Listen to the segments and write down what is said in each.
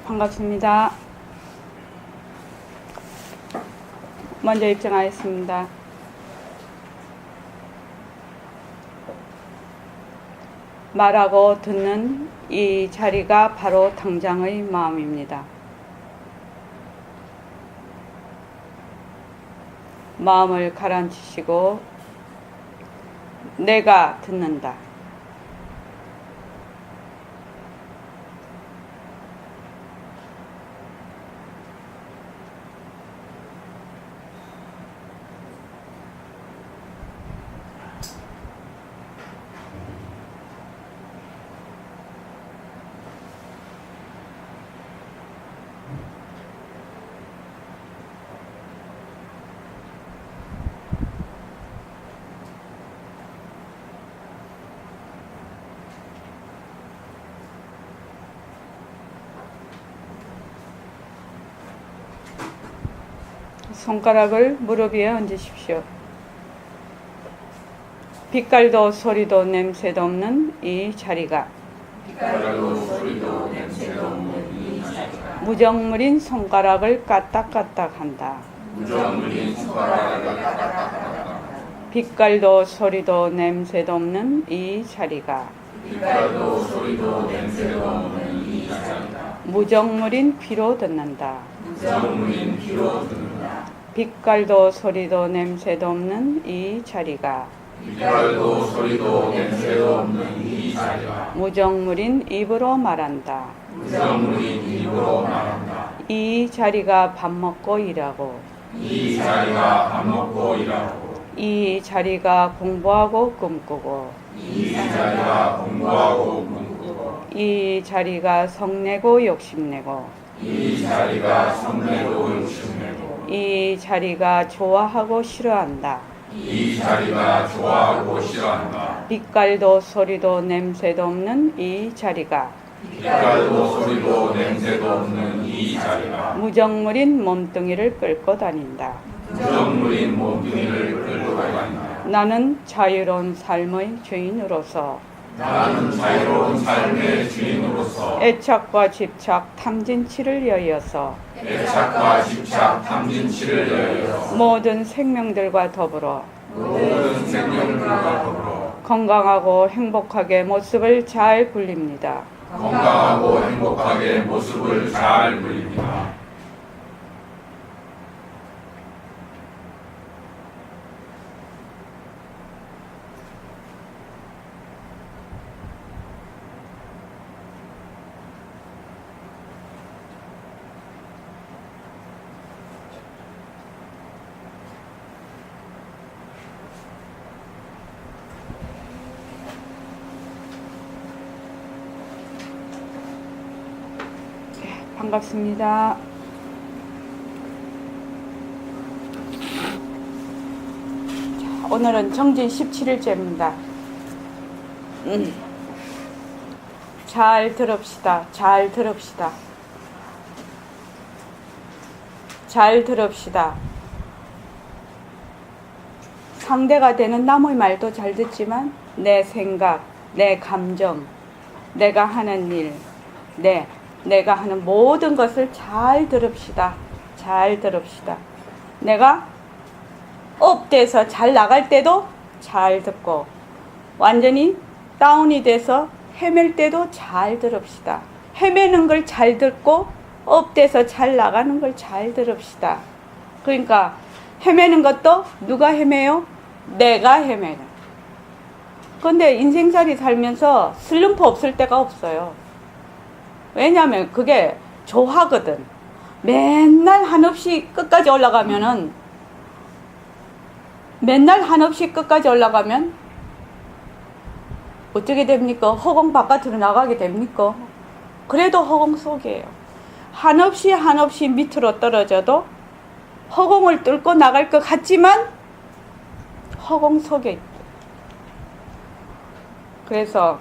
반갑습니다. 먼저 입장하겠습니다. 말하고 듣는 이 자리가 바로 당장의 마음입니다. 마음을 가라앉히시고 내가 듣는다. 손가락을 무릎 위에 얹으십시오. 빛깔도 소리도 냄새도 없는 이 자리가 무정물인 손가락을 까딱까딱한다. 빛깔도 소리도 냄새도 없는 이 자리가 무정물인 피로 듣는다. 빛깔도 소리도 냄새도 없는 이 자리가 무정물인 입으로 말한다. 이 자리가 밥 먹고 일하고 이 자리가 공부하고 꿈꾸고 이 자리가 성내고 욕심내고 이 자리가 좋아하고 싫어한다. 빛깔도 소리도 냄새도 없는 이 자리가 무정물인 몸뚱이를 끌고 다닌다. 나는 자유로운 삶의 주인으로서 애착과 집착 탐진치를 여의어서 모든 생명들과 더불어 건강하고 행복하게 모습을 잘 굴립니다. 반갑습니다. 자, 오늘은 정진 17일째입니다. 잘 들읍시다. 잘 들읍시다. 잘 들읍시다. 상대가 되는 남의 말도 잘 듣지만 내 생각, 내 감정, 내가 하는 일, 내가 하는 모든 것을 잘 들읍시다. 잘 들읍시다. 내가 업돼서 잘 나갈 때도 잘 듣고 완전히 다운이 돼서 헤맬 때도 잘 들읍시다. 헤매는 걸 잘 듣고 업돼서 잘 나가는 걸 잘 들읍시다. 그러니까 헤매는 것도 누가 헤매요? 내가 헤매는. 근데 인생살이 살면서 슬럼프 없을 때가 없어요. 왜냐면 그게 조화거든. 맨날 한없이 끝까지 올라가면 어떻게 됩니까? 허공 바깥으로 나가게 됩니까? 그래도 허공 속이에요. 한없이 밑으로 떨어져도 허공을 뚫고 나갈 것 같지만 허공 속에 있다. 그래서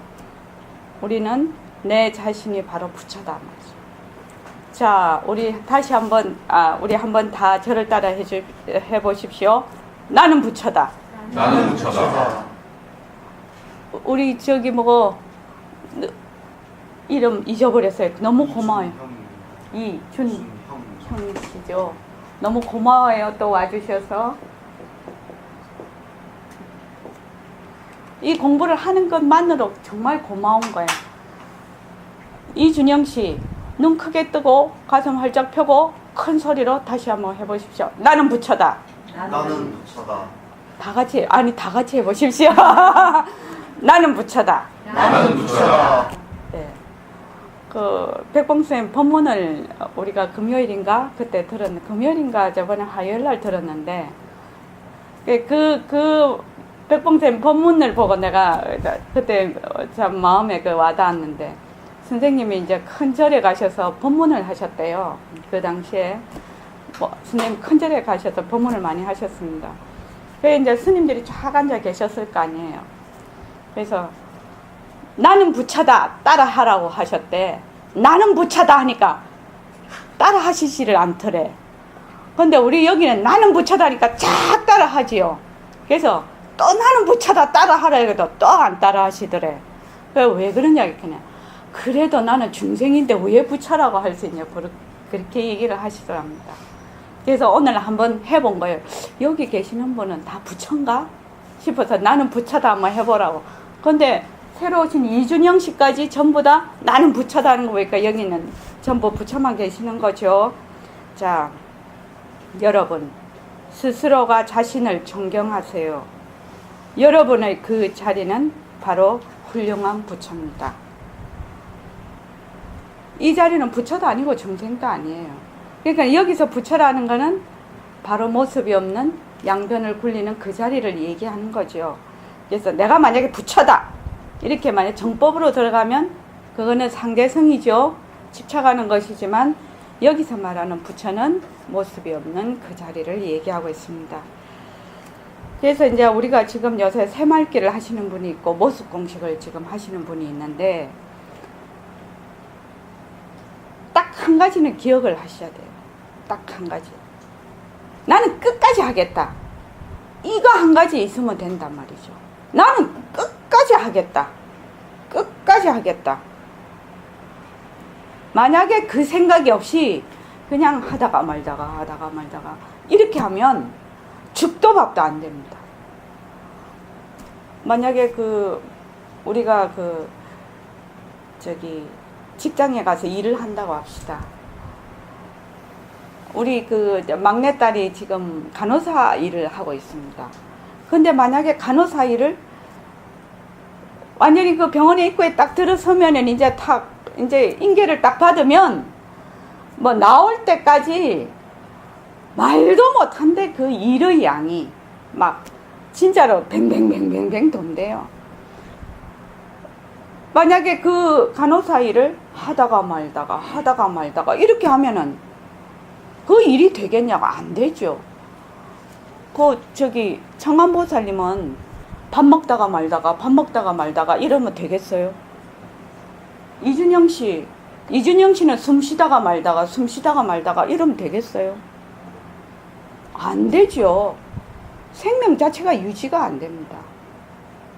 우리는 내 자신이 바로 부처다. 자, 우리 다시 한번 다 저를 따라 해보십시오. 나는 부처다. 우리 저기 이름 잊어버렸어요. 너무 고마워요. 이준형 씨죠. 너무 고마워요. 또 와주셔서. 이 공부를 하는 것만으로 정말 고마운 거예요. 이준영 씨, 눈 크게 뜨고 가슴 활짝 펴고 큰 소리로 다시 한번 해보십시오. 나는 부처다. 나는 부처다. 다 같이, 아니 다 같이 해보십시오. 나는 부처다. 나는 부처다. 네. 그 백봉쌤 법문을 우리가 금요일인가 그때 금요일인가 저번에 화요일날 들었는데 그 백봉쌤 법문을 보고 내가 그때 참 마음에 와닿았는데 선생님이 이제 큰 절에 가셔서 법문을 하셨대요. 그 당시에 스님 큰 절에 가셔서 법문을 많이 하셨습니다. 그래서 이제 스님들이 쫙 앉아 계셨을 거 아니에요. 그래서 나는 부처다 따라 하라고 하셨대. 나는 부처다 하니까 따라 하시지를 않더래. 근데 우리 여기는 나는 부처다 하니까 쫙 따라 하지요. 그래서 또 나는 부처다 따라 하라 해도 또 안 따라 하시더래. 왜 그러냐 했더니 그래도 나는 중생인데 왜 부처라고 할 수 있냐 그렇게 얘기를 하시더랍니다. 그래서 오늘 한번 해본 거예요. 여기 계시는 분은 다 부처인가 싶어서 나는 부처다 한번 해보라고. 근데 새로 오신 이준영 씨까지 전부 다 나는 부처다 하는 거 보니까 여기는 전부 부처만 계시는 거죠. 자, 여러분 스스로가 자신을 존경하세요. 여러분의 그 자리는 바로 훌륭한 부처입니다. 이 자리는 부처도 아니고 중생도 아니에요. 그러니까 여기서 부처라는 거는 바로 모습이 없는 양변을 굴리는 그 자리를 얘기하는 거죠. 그래서 내가 만약에 부처다 이렇게 만약 정법으로 들어가면 그거는 상대성이죠. 집착하는 것이지만 여기서 말하는 부처는 모습이 없는 그 자리를 얘기하고 있습니다. 그래서 이제 우리가 지금 요새 새말기를 하시는 분이 있고 모습 공식을 지금 하시는 분이 있는데 딱 한 가지는 기억을 하셔야 돼요. 딱 한 가지. 나는 끝까지 하겠다. 이거 한 가지 있으면 된단 말이죠. 나는 끝까지 하겠다. 끝까지 하겠다. 만약에 그 생각이 없이 그냥 하다가 말다가 이렇게 하면 죽도 밥도 안 됩니다. 만약에 우리가 직장에 가서 일을 한다고 합시다. 우리 막내딸이 지금 간호사 일을 하고 있습니다. 근데 만약에 간호사 일을 완전히 그 병원에 입구에 딱 들어서면은 이제 인계를 딱 받으면 뭐 나올 때까지 말도 못한데 그 일의 양이 막 진짜로 뱅뱅뱅뱅뱅 돈대요. 만약에 그 간호사 일을 하다가 말다가 이렇게 하면은 그 일이 되겠냐고 안 되죠. 청암보살님은 밥 먹다가 말다가 이러면 되겠어요? 이준영 씨는 숨 쉬다가 말다가 이러면 되겠어요? 안 되죠. 생명 자체가 유지가 안 됩니다.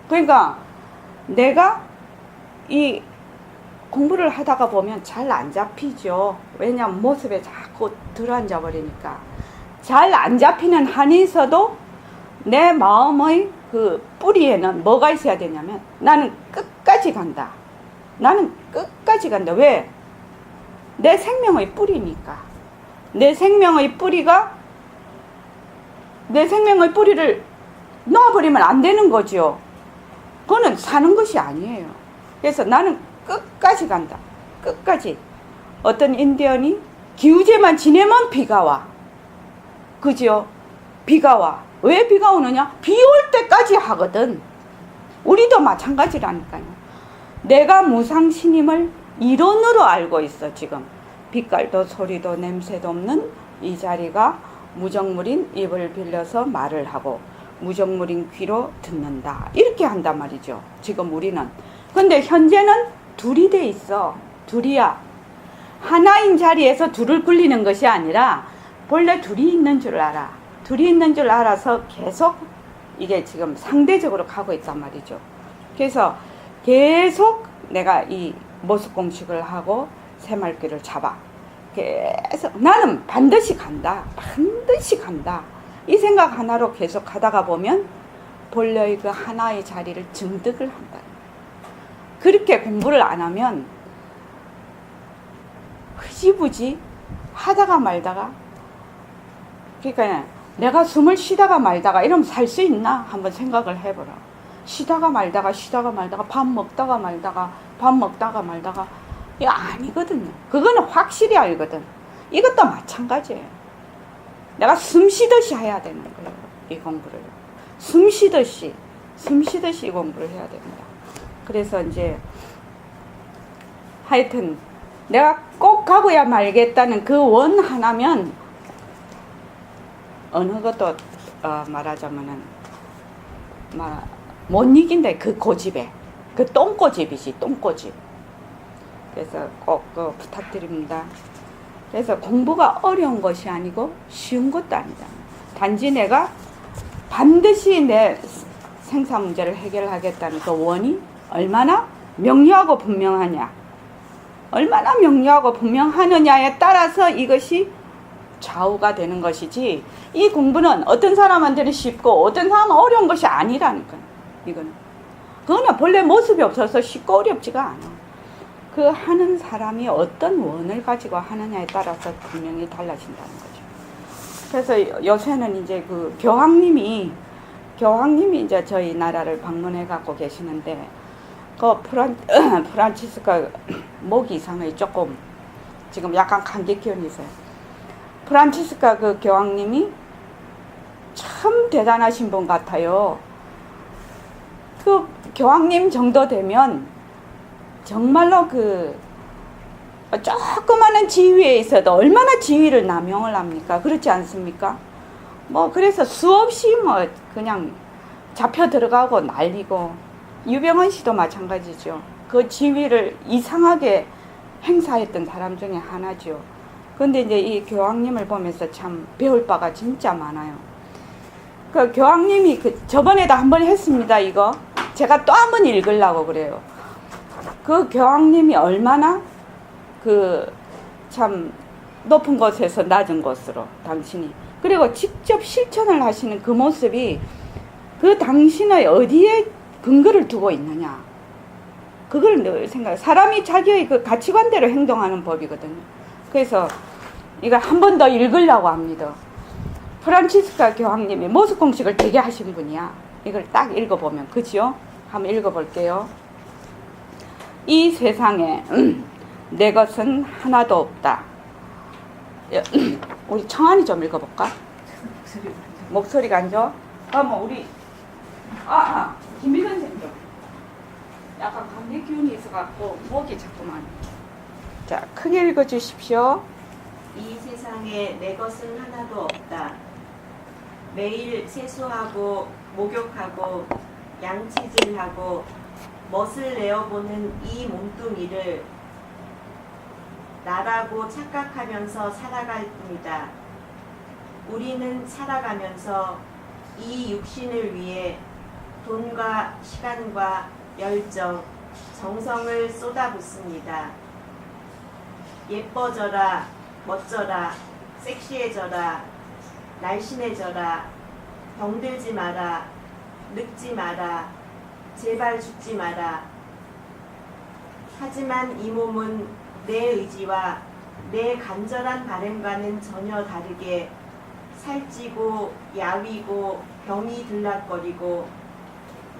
그러니까 내가 이 공부를 하다가 보면 잘 안 잡히죠. 왜냐하면 모습에 자꾸 들어앉아 버리니까. 잘 안 잡히는 한이 있어도 내 마음의 그 뿌리에는 뭐가 있어야 되냐면 나는 끝까지 간다. 왜? 내 생명의 뿌리니까. 내 생명의 뿌리를 놓아버리면 안 되는 거죠. 그거는 사는 것이 아니에요. 그래서 나는 끝까지 간다. 끝까지. 어떤 인디언이 기우제만 지내면 비가 와. 그죠? 비가 와. 왜 비가 오느냐? 비 올 때까지 하거든. 우리도 마찬가지라니까요. 내가 무상신임을 이론으로 알고 있어 지금. 빛깔도 소리도 냄새도 없는 이 자리가 무정물인 입을 빌려서 말을 하고 무정물인 귀로 듣는다. 이렇게 한단 말이죠. 지금 우리는. 근데 현재는 둘이 돼 있어. 둘이야. 하나인 자리에서 둘을 굴리는 것이 아니라 본래 둘이 있는 줄 알아. 둘이 있는 줄 알아서 계속 이게 지금 상대적으로 가고 있단 말이죠. 그래서 계속 내가 이 모습 공식을 하고 새말귀를 잡아. 계속 나는 반드시 간다. 반드시 간다. 이 생각 하나로 계속 가다가 보면 본래의 그 하나의 자리를 증득을 한다. 그렇게 공부를 안 하면 흐지부지 하다가 말다가, 그러니까 내가 숨을 쉬다가 말다가 이러면 살 수 있나? 한번 생각을 해보라. 쉬다가 말다가 밥 먹다가 말다가 야, 아니거든요. 그거는 확실히 알거든. 이것도 마찬가지예요. 내가 숨 쉬듯이 해야 되는 거예요. 이 공부를. 숨 쉬듯이 이 공부를 해야 됩니다. 그래서 이제 하여튼 내가 꼭 가고야 말겠다는 그 원 하나면 어느 것도 말하자면은 못 이긴다. 그 고집에. 그 똥고집이지, 똥고집. 그래서 꼭 부탁드립니다. 그래서 공부가 어려운 것이 아니고 쉬운 것도 아니다. 단지 내가 반드시 내 생사 문제를 해결하겠다는 그 원이 얼마나 명료하고 분명하냐, 얼마나 명료하고 분명하느냐에 따라서 이것이 좌우가 되는 것이지, 이 공부는 어떤 사람한테는 쉽고 어떤 사람은 어려운 것이 아니라니까요. 그거는 본래 모습이 없어서 쉽고 어렵지가 않아. 그 하는 사람이 어떤 원을 가지고 하느냐에 따라서 분명히 달라진다는 거죠. 그래서 요새는 이제 그 교황님이 이제 저희 나라를 방문해 갖고 계시는데, 그 프란치스카 목이 이상해. 조금 지금 약간 감기 기운이 있어요. 프란치스카 그 교황님이 참 대단하신 분 같아요. 그 교황님 정도 되면 정말로 그 조그마한 지위에 있어도 얼마나 지위를 남용을 합니까? 그렇지 않습니까? 뭐 그래서 수없이 뭐 그냥 잡혀 들어가고 난리고, 유병헌 씨도 마찬가지죠. 그 지위를 이상하게 행사했던 사람 중에 하나죠. 근데 이제 이 교황님을 보면서 참 배울 바가 진짜 많아요. 그 교황님이 저번에도 한번 했습니다. 이거 제가 또 한번 읽으려고 그래요. 그 교황님이 얼마나 참 높은 곳에서 낮은 곳으로 당신이, 그리고 직접 실천을 하시는 그 모습이 그 당신의 어디에 근거를 두고 있느냐, 그걸 늘 생각해. 사람이 자기의 그 가치관대로 행동하는 법이거든요. 그래서 이거 한 번 더 읽으려고 합니다. 프란치스카 교황님이 모습 공식을 되게 하신 분이야. 이걸 딱 읽어보면, 그죠? 한번 읽어볼게요. 이 세상에 내 것은 하나도 없다. 우리 청한이 좀 읽어볼까? 목소리가 안 좋아? 그럼 우리 김미선 선생님 좀. 약간 감기 기운이 있어갖고 목이 자꾸만. 자, 크게 읽어주십시오. 이 세상에 내 것은 하나도 없다. 매일 세수하고 목욕하고 양치질하고 멋을 내어보는 이 몸뚱이를 나라고 착각하면서 살아갈 뿐이다. 우리는 살아가면서 이 육신을 위해 돈과 시간과 열정, 정성을 쏟아붓습니다. 예뻐져라, 멋져라, 섹시해져라, 날씬해져라, 병들지 마라, 늙지 마라, 제발 죽지 마라. 하지만 이 몸은 내 의지와 내 간절한 바람과는 전혀 다르게 살찌고 야위고 병이 들락거리고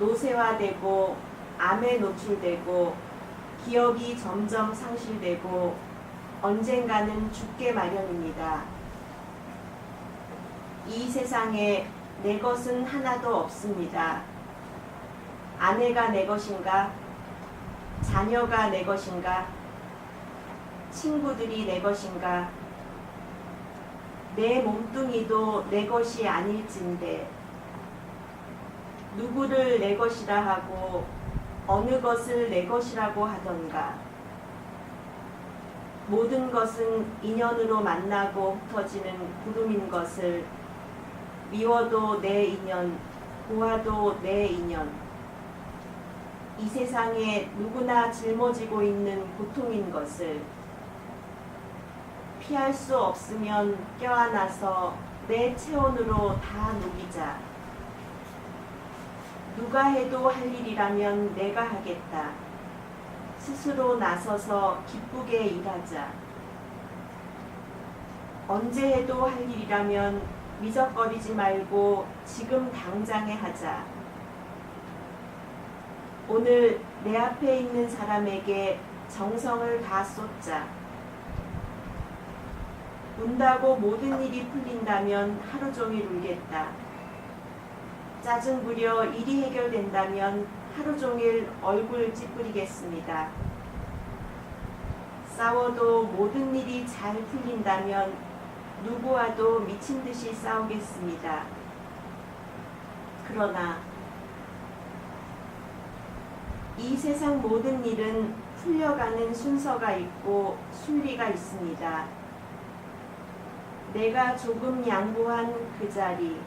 노쇠화되고 암에 노출되고 기억이 점점 상실되고 언젠가는 죽게 마련입니다. 이 세상에 내 것은 하나도 없습니다. 아내가 내 것인가? 자녀가 내 것인가? 친구들이 내 것인가? 내 몸뚱이도 내 것이 아닐진데 누구를 내 것이라 하고 어느 것을 내 것이라고 하던가. 모든 것은 인연으로 만나고 흩어지는 구름인 것을 미워도 내 인연, 보아도 내 인연. 이 세상에 누구나 짊어지고 있는 고통인 것을 피할 수 없으면 껴안아서 내 체온으로 다 녹이자. 누가 해도 할 일이라면 내가 하겠다. 스스로 나서서 기쁘게 일하자. 언제 해도 할 일이라면 미적거리지 말고 지금 당장에 하자. 오늘 내 앞에 있는 사람에게 정성을 다 쏟자. 운다고 모든 일이 풀린다면 하루 종일 울겠다. 짜증 부려 일이 해결된다면 하루 종일 얼굴 찌푸리겠습니다. 싸워도 모든 일이 잘 풀린다면 누구와도 미친 듯이 싸우겠습니다. 그러나 이 세상 모든 일은 풀려가는 순서가 있고 순리가 있습니다. 내가 조금 양보한 그 자리,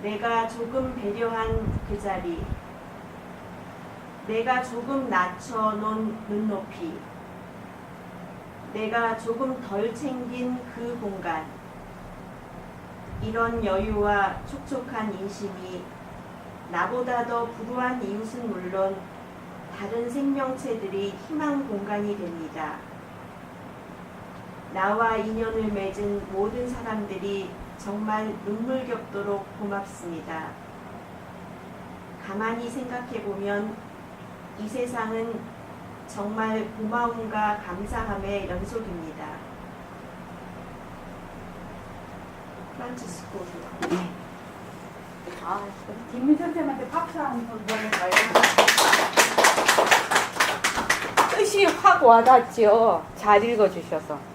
내가 조금 배려한 그 자리, 내가 조금 낮춰놓은 눈높이, 내가 조금 덜 챙긴 그 공간, 이런 여유와 촉촉한 인심이 나보다 더 불우한 이웃은 물론 다른 생명체들이 희망 공간이 됩니다. 나와 인연을 맺은 모든 사람들이 정말 눈물겹도록 고맙습니다. 가만히 생각해보면 이 세상은 정말 고마움과 감사함의 연속입니다. 프란치스코 교황. 김민 선생님한테 박수 한번 보내봐요. 뜻이 확 와닿죠. 잘 읽어주셔서.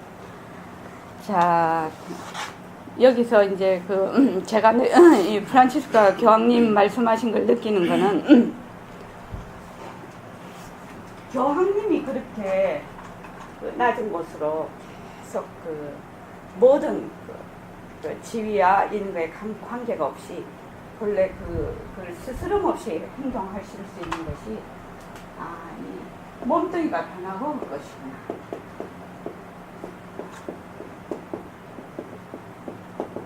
자, 여기서 이제 제가 이 프란치스카 교황님 말씀하신 걸 느끼는 거는 교황님이 그렇게 낮은 곳으로 계속 모든 지위와 인과의 관계가 없이 본래 그걸 스스럼 없이 행동하실 수 있는 것이 이 몸뚱이가 변하고 올 것이구나.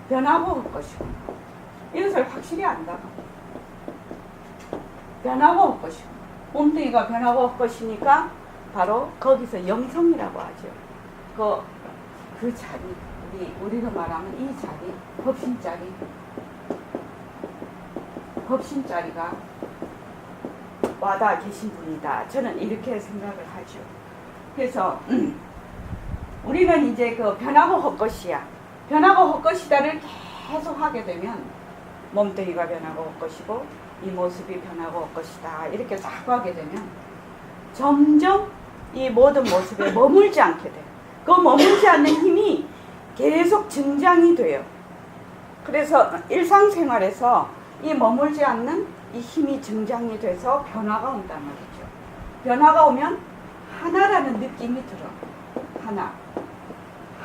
변하고 올 것이구나. 이것을 확실히 안다. 변하고 올 것이구나. 몸뚱이가 변하고 올 것이니까 바로 거기서 영성이라고 하죠. 그 자리, 우리가 말하면 이 자리, 법신자리가 와닿아 계신 분이다. 저는 이렇게 생각을 하죠. 그래서 우리는 이제 변하고 헛것이야. 변하고 헛것이다를 계속 하게 되면 몸뚱이가 변하고 헛것이고 이 모습이 변하고 헛것이다. 이렇게 자꾸 하게 되면 점점 이 모든 모습에 머물지 않게 돼요. 그 머물지 않는 힘이 계속 증장이 돼요. 그래서 일상생활에서 이 머물지 않는 이 힘이 증장이 돼서 변화가 온단 말이죠. 변화가 오면 하나라는 느낌이 들어.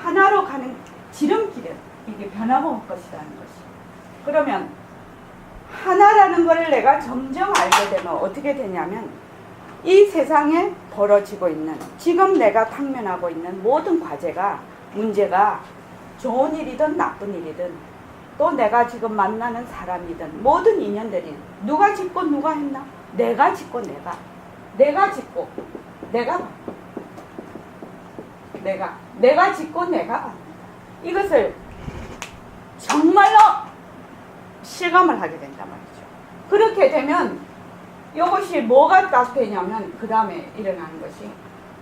하나로 가는 지름길에 이게 변화가 올 것이라는 것이. 그러면 하나라는 것을 내가 점점 알게 되면 어떻게 되냐면 이 세상에 벌어지고 있는 지금 내가 당면하고 있는 모든 과제가 문제가 좋은 일이든 나쁜 일이든 또 내가 지금 만나는 사람이든 모든 인연들이 누가 짓고 누가 했나? 내가 짓고 내가 짓고 내가 짓고 내가 받는다. 이것을 정말로 실감을 하게 된단 말이죠. 그렇게 되면 이것이 뭐가 딱 되냐면 그 다음에 일어나는 것이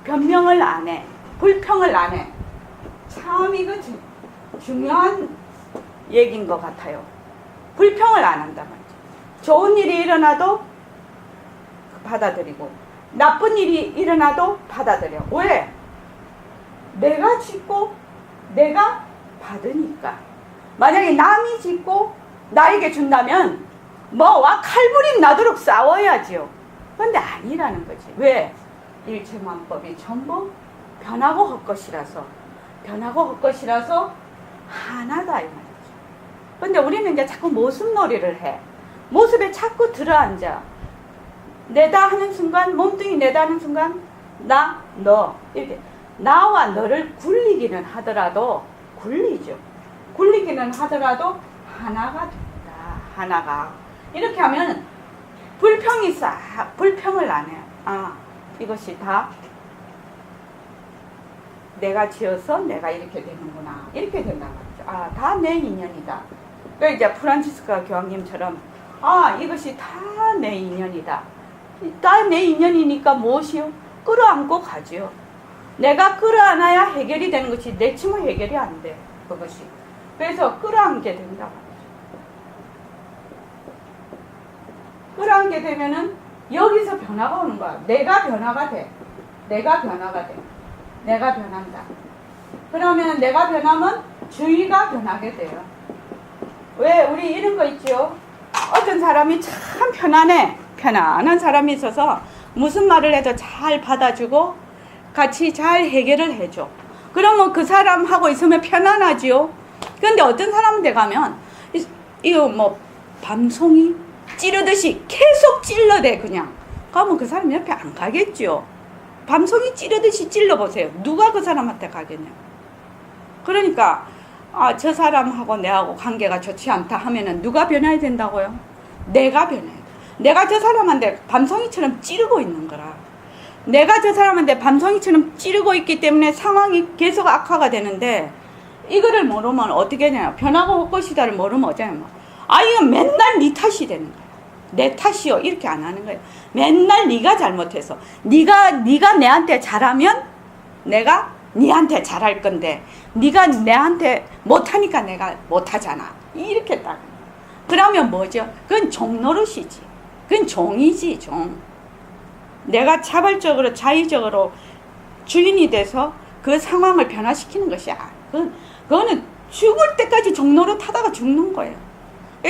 변명을 안 해. 불평을 안 해. 참 이거 중요한 얘기인 것 같아요. 불평을 안 한단 말이죠. 좋은 일이 일어나도 받아들이고 나쁜 일이 일어나도 받아들여. 왜? 내가 짓고 내가 받으니까. 만약에 남이 짓고 나에게 준다면 와 칼부림 나도록 싸워야지요. 그런데 아니라는 거지. 왜? 일체만법이 전부 변하고 헛것이라서 하나다 이 말이죠. 근데 우리는 이제 자꾸 모습놀이를 해. 모습에 자꾸 들어앉아. 내다 하는 순간, 몸뚱이 내다 하는 순간 나, 너 이렇게 나와 너를 굴리기는 하더라도 굴리죠. 굴리기는 하더라도 하나가 된다. 하나가. 이렇게 하면 불평을 안 해요. 아, 이것이 다 내가 지어서 내가 이렇게 되는구나. 이렇게 된단 말이죠. 아, 다 내 인연이다. 그러니까 이제 프란치스카 교황님처럼 아, 이것이 다 내 인연이다. 다 내 인연이니까 무엇이요? 끌어안고 가지요. 내가 끌어안아야 해결이 되는 것이 내 침은 해결이 안 돼. 그것이. 그래서 끌어안게 된다 말이죠. 끌어안게 되면은 여기서 변화가 오는 거야. 내가 변화가 돼. 내가 변화가 돼. 내가 변한다. 그러면 내가 변하면 주위가 변하게 돼요. 왜? 우리 이런 거 있죠? 어떤 사람이 참 편안한 사람이 있어서 무슨 말을 해도 잘 받아주고 같이 잘 해결을 해줘. 그러면 그 사람하고 있으면 편안하지요. 그런데 어떤 사람한테 가면 이거 뭐 밤송이 찌르듯이 계속 찔러대 그냥. 그러면 그 사람 옆에 안 가겠죠. 밤송이 찌르듯이 찔러보세요. 누가 그 사람한테 가겠냐. 그러니까 아, 저 사람하고 내하고 관계가 좋지 않다 하면은 누가 변해야 된다고요? 내가 변해야 돼. 내가 저 사람한테 밤송이처럼 찌르고 있는 거라. 내가 저 사람한테 밤송이처럼 찌르고 있기 때문에 상황이 계속 악화가 되는데 이거를 모르면 어떻게 되냐. 변화가 올 것이다를 모르면 어쩌냐면 아, 이건 맨날 네 탓이 되는 거야. 내 탓이요. 이렇게 안 하는 거예요. 맨날 네가 잘못해서 네가 내한테 잘하면 내가 네한테 잘할 건데 네가 내한테 못하니까 내가 못하잖아. 이렇게 딱. 그러면 뭐죠? 그건 종노릇이지. 그건 종이지, 종. 내가 자발적으로 자의적으로 주인이 돼서 그 상황을 변화시키는 것이야. 그거는 죽을 때까지 종노릇 하다가 죽는 거예요.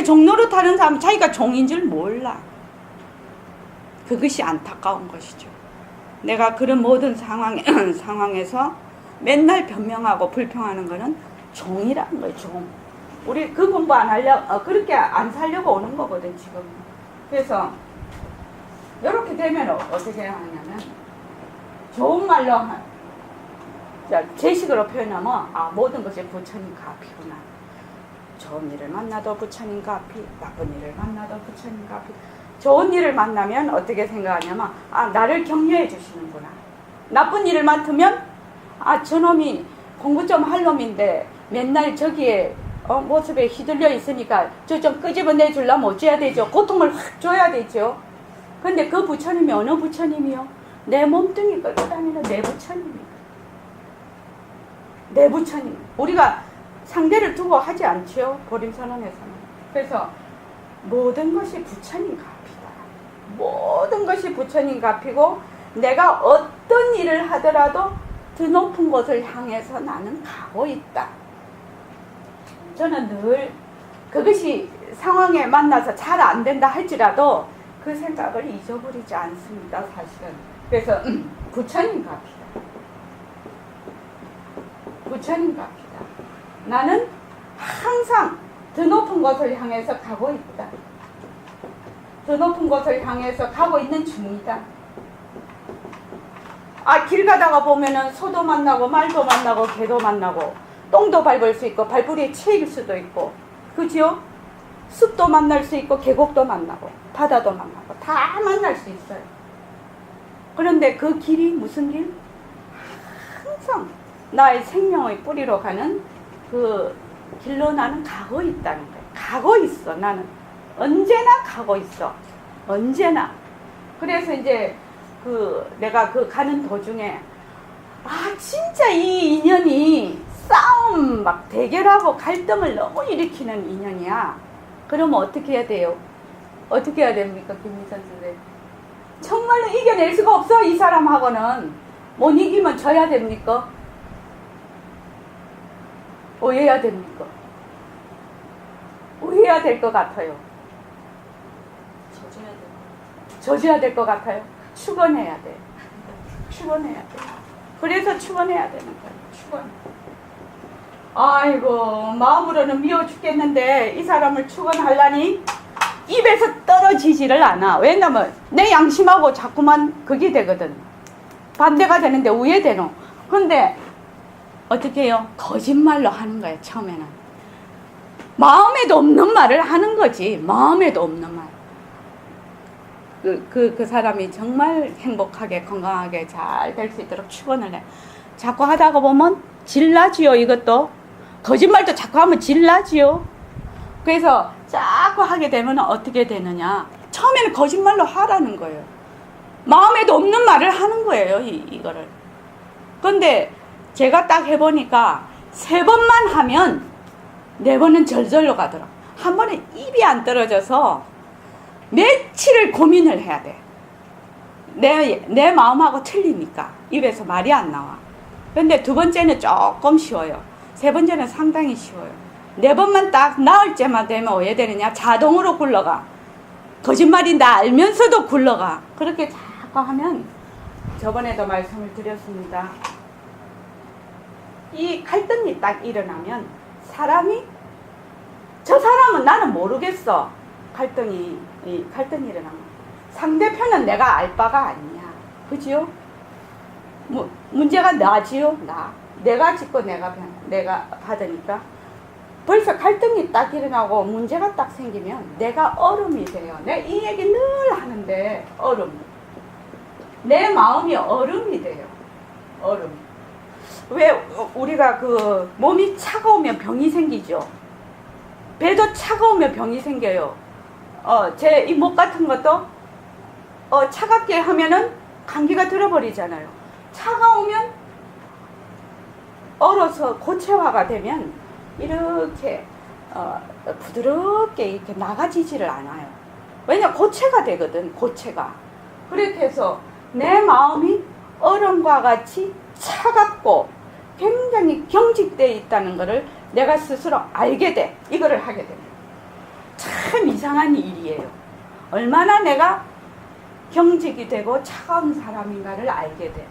종노릇 하는 사람은 자기가 종인 줄 몰라. 그것이 안타까운 것이죠. 내가 그런 모든 상황에서 맨날 변명하고 불평하는 거는 종이라는 거예요, 종. 우리 그 공부 안 하려고, 그렇게 안 살려고 오는 거거든, 지금. 그래서, 이렇게 되면 어떻게 하냐면, 좋은 말로, 제식으로 표현하면, 아, 모든 것이 부처님 가피구나. 좋은 일을 만나도 부처님 가피, 나쁜 일을 만나도 부처님 가피. 좋은 일을 만나면 어떻게 생각하냐면, 아, 나를 격려해 주시는구나. 나쁜 일을 맡으면, 아, 저놈이 공부 좀 할 놈인데 맨날 저기에 모습에 휘둘려 있으니까 저 좀 끄집어내 주려면 어찌해야 되죠? 고통을 확 줘야 되죠. 근데 그 부처님이 어느 부처님이요? 내 몸뚱이 끌고 다니는 내 부처님이에요. 내 부처님. 우리가 상대를 두고 하지 않죠. 보림선언에서는. 그래서 모든 것이 부처님 갚이다. 모든 것이 부처님 갚이고 내가 어떤 일을 하더라도 더 높은 곳을 향해서 나는 가고 있다. 저는 늘 그것이 상황에 만나서 잘 안 된다 할지라도 그 생각을 잊어버리지 않습니다. 사실은. 그래서 부처님 값이다. 부처님 값이다. 나는 항상 더 높은 곳을 향해서 가고 있다. 더 높은 곳을 향해서 가고 있는 중이다. 아, 길 가다가 보면은 소도 만나고 말도 만나고 개도 만나고 똥도 밟을 수 있고 발부리에 치일 수도 있고, 그죠? 숲도 만날 수 있고 계곡도 만나고 바다도 만나고 다 만날 수 있어요. 그런데 그 길이 무슨 길? 항상 나의 생명의 뿌리로 가는 그 길로 나는 가고 있다는 거예요. 가고 있어. 나는 언제나 가고 있어. 언제나. 그래서 이제 내가 가는 도중에, 아, 진짜 이 인연이 싸움, 막 대결하고 갈등을 너무 일으키는 인연이야. 그러면 어떻게 해야 돼요? 어떻게 해야 됩니까, 김미선 선생님? 정말로 이겨낼 수가 없어, 이 사람하고는. 못 이기면 져야 됩니까? 오해해야 됩니까? 오해해야 될 것 같아요. 져줘야 될 것 같아요. 축원해야 돼. 축원해야 돼. 그래서 축원해야 되는 거예요. 축원. 아이고, 마음으로는 미워 죽겠는데 이 사람을 축원하려니 입에서 떨어지지를 않아. 왜냐면 내 양심하고 자꾸만 그게 되거든. 반대가 되는데 우회되노. 근데 어떻게 해요? 거짓말로 하는 거예요, 처음에는. 마음에도 없는 말을 하는 거지. 마음에도 없는 말. 그 사람이 정말 행복하게 건강하게 잘 될 수 있도록 축원을 해. 자꾸 하다가 보면 질나지요. 이것도 거짓말도 자꾸 하면 질나지요. 그래서 자꾸 하게 되면 어떻게 되느냐, 처음에는 거짓말로 하라는 거예요. 마음에도 없는 말을 하는 거예요, 이거를. 그런데 제가 딱 해보니까 3번만 하면 4번은 절절로 가더라. 한 번에 입이 안 떨어져서 며칠을 고민을 해야 돼. 내 마음하고 틀리니까 입에서 말이 안 나와. 근데 2번째는 조금 쉬워요. 3번째는 상당히 쉬워요. 4번만 딱 나을 때만 되면 어떻게 되느냐, 자동으로 굴러가. 거짓말인다 알면서도 굴러가. 그렇게 자꾸 하면, 저번에도 말씀을 드렸습니다. 이 갈등이 딱 일어나면 사람이, 저 사람은 나는 모르겠어. 갈등이 일어나면 상대편은 내가 알 바가 아니야. 그지요? 문제가 나지요? 내가 짓고 내가 받으니까 벌써 갈등이 딱 일어나고 문제가 딱 생기면 내가 얼음이 돼요. 내가 이 얘기 늘 하는데, 얼음. 내 마음이 얼음이 돼요. 얼음. 왜 우리가 몸이 차가우면 병이 생기죠? 배도 차가우면 병이 생겨요. 제 이 목 같은 것도 차갑게 하면은 감기가 들어버리잖아요. 차가우면 얼어서 고체화가 되면 이렇게 부드럽게 이렇게 나가지지를 않아요. 왜냐, 고체가 되거든, 고체가. 그렇게 해서 내 마음이 얼음과 같이 차갑고 굉장히 경직되어 있다는 것을 내가 스스로 알게 돼. 이거를 하게 됩니다. 참 이상한 일이에요. 얼마나 내가 경직이 되고 차가운 사람인가를 알게 돼.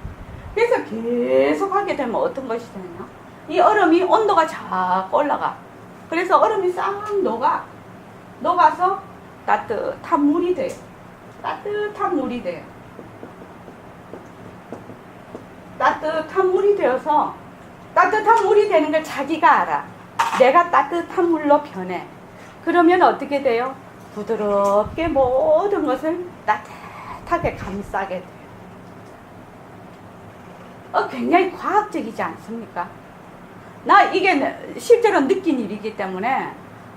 그래서 계속 하게 되면 어떤 것이 되냐, 이 얼음이 온도가 자꾸 올라가. 그래서 얼음이 싹 녹아서 따뜻한 물이 돼요. 따뜻한 물이 돼요. 따뜻한 물이 되어서, 따뜻한 물이 되는 걸 자기가 알아. 내가 따뜻한 물로 변해. 그러면 어떻게 돼요? 부드럽게 모든 것을 따뜻하게 감싸게 돼요. 굉장히 과학적이지 않습니까? 나 이게 실제로 느낀 일이기 때문에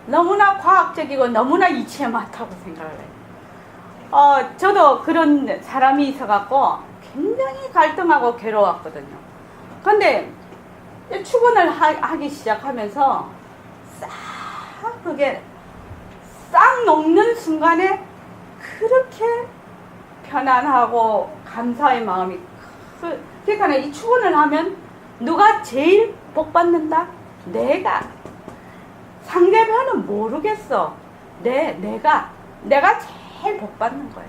너무나 과학적이고 너무나 이치에 맞다고 생각을 해요. 저도 그런 사람이 있어갖고 굉장히 갈등하고 괴로웠거든요. 근데 축원을 하기 시작하면서 그게 싹 녹는 순간에 그렇게 편안하고 감사의 마음이 그러니까 이 축원을 하면 누가 제일 복 받는다? 내가. 상대편은 모르겠어. 내가 제일 복 받는 거예요.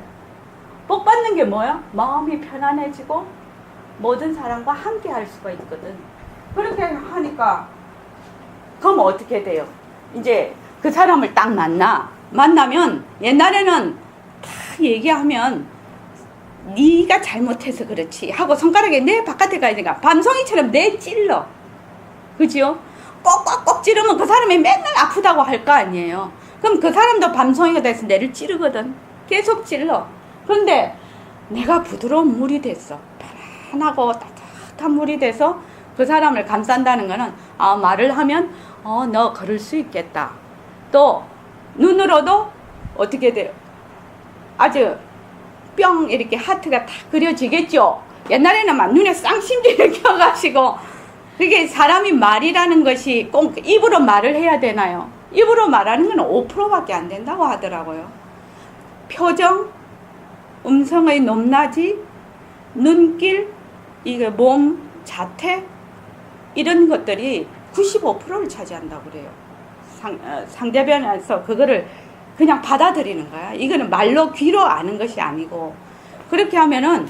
복 받는 게 뭐야? 마음이 편안해지고 모든 사람과 함께 할 수가 있거든. 그렇게 하니까 그럼 어떻게 돼요? 이제 그 사람을 딱 만나면 옛날에는 다 얘기하면 네가 잘못해서 그렇지 하고 손가락에 내 바깥에 가니까 밤송이처럼 내 찔러. 그지요? 꼭꼭꼭 찌르면 그 사람이 맨날 아프다고 할 거 아니에요. 그럼 그 사람도 밤송이가 돼서 내를 찌르거든. 계속 찔러. 그런데 내가 부드러운 물이 됐어. 편안하고 따뜻한 물이 돼서 그 사람을 감싼다는 거는, 말을 하면 너 그럴 수 있겠다. 또 눈으로도 어떻게 돼요? 아주 뿅 이렇게 하트가 탁 그려지겠죠. 옛날에는 막 눈에 쌍심지를 켜가지고, 그게 사람이 말이라는 것이 꼭 입으로 말을 해야 되나요? 입으로 말하는 건 5%밖에 안 된다고 하더라고요. 표정, 음성의 높낮이, 눈길, 이게 몸, 자태, 이런 것들이 95%를 차지한다고 그래요. 상대편에서 그거를 그냥 받아들이는 거야. 이거는 말로 귀로 아는 것이 아니고. 그렇게 하면은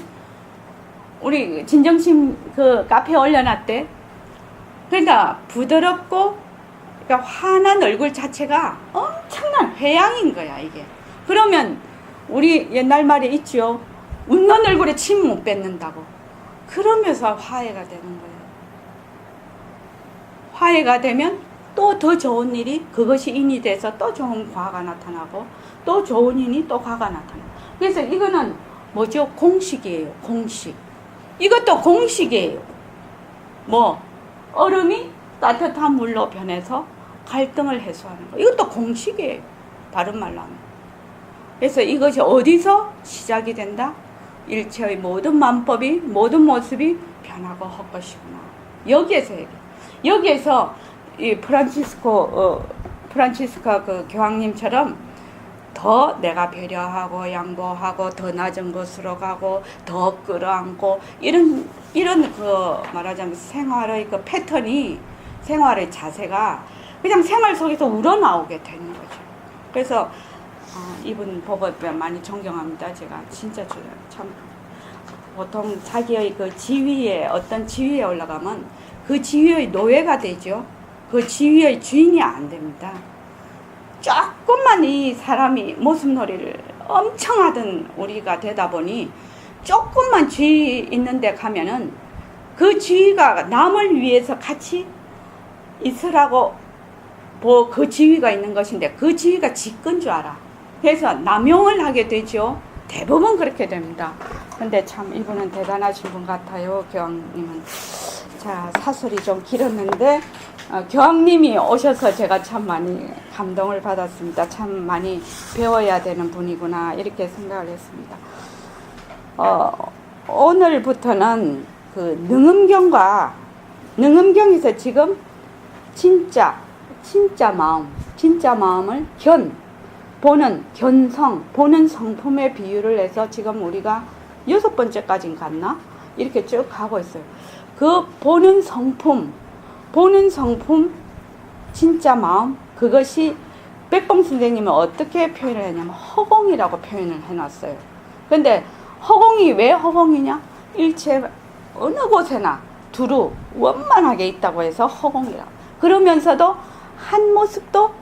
우리 진정심 그 카페에 올려놨대. 그러니까 부드럽고, 그러니까 환한 얼굴 자체가 엄청난 회양인 거야, 이게. 그러면 우리 옛날 말에 있죠. 웃는 얼굴에 침 못 뱉는다고. 그러면서 화해가 되는 거예요. 화해가 되면 또 더 좋은 일이 그것이 인이 돼서 또 좋은 과가 나타나고 또 좋은 인이 또 과가 나타나고. 그래서 이거는 뭐죠? 공식이에요. 공식. 이것도 공식이에요. 뭐 얼음이 따뜻한 물로 변해서 갈등을 해소하는 거. 이것도 공식이에요. 다른 말로 하면. 그래서 이것이 어디서 시작이 된다? 일체의 모든 만법이, 모든 모습이 변하고 헛것이구나. 여기에서 얘기해. 여기에서 이 프란치스카 그 교황님처럼 더 내가 배려하고 양보하고 더 낮은 곳으로 가고 더 끌어안고 이런 그 말하자면 생활의 그 패턴이, 생활의 자세가 그냥 생활 속에서 우러나오게 되는 거죠. 그래서 이분 법을 많이 존경합니다. 제가 진짜 참 보통 자기의 그 지위에, 어떤 지위에 올라가면 그 지위의 노예가 되죠. 그 지위의 주인이 안 됩니다. 조금만 이 사람이 모습놀이를 엄청 하던 우리가 되다 보니 조금만 지위 있는 데 가면은 그 지위가 남을 위해서 같이 있으라고 그 지위가 있는 것인데 그 지위가 지끈 줄 알아. 그래서 남용을 하게 되죠. 대부분 그렇게 됩니다. 근데 참 이분은 대단하신 분 같아요. 교황님은. 자, 사설이 좀 길었는데 교황님이 오셔서 제가 참 많이 감동을 받았습니다. 참 많이 배워야 되는 분이구나 이렇게 생각을 했습니다. 오늘부터는 그 능음경에서 지금 진짜 마음을 보는 성품의 비유를 해서 지금 우리가 6번째까지 갔나? 이렇게 쭉 가고 있어요. 그 보는 성품, 진짜 마음, 그것이 백봉 선생님은 어떻게 표현을 했냐면 허공이라고 표현을 해놨어요. 근데 허공이 왜 허공이냐? 일체 어느 곳에나 두루 원만하게 있다고 해서 허공이라고. 그러면서도 한 모습도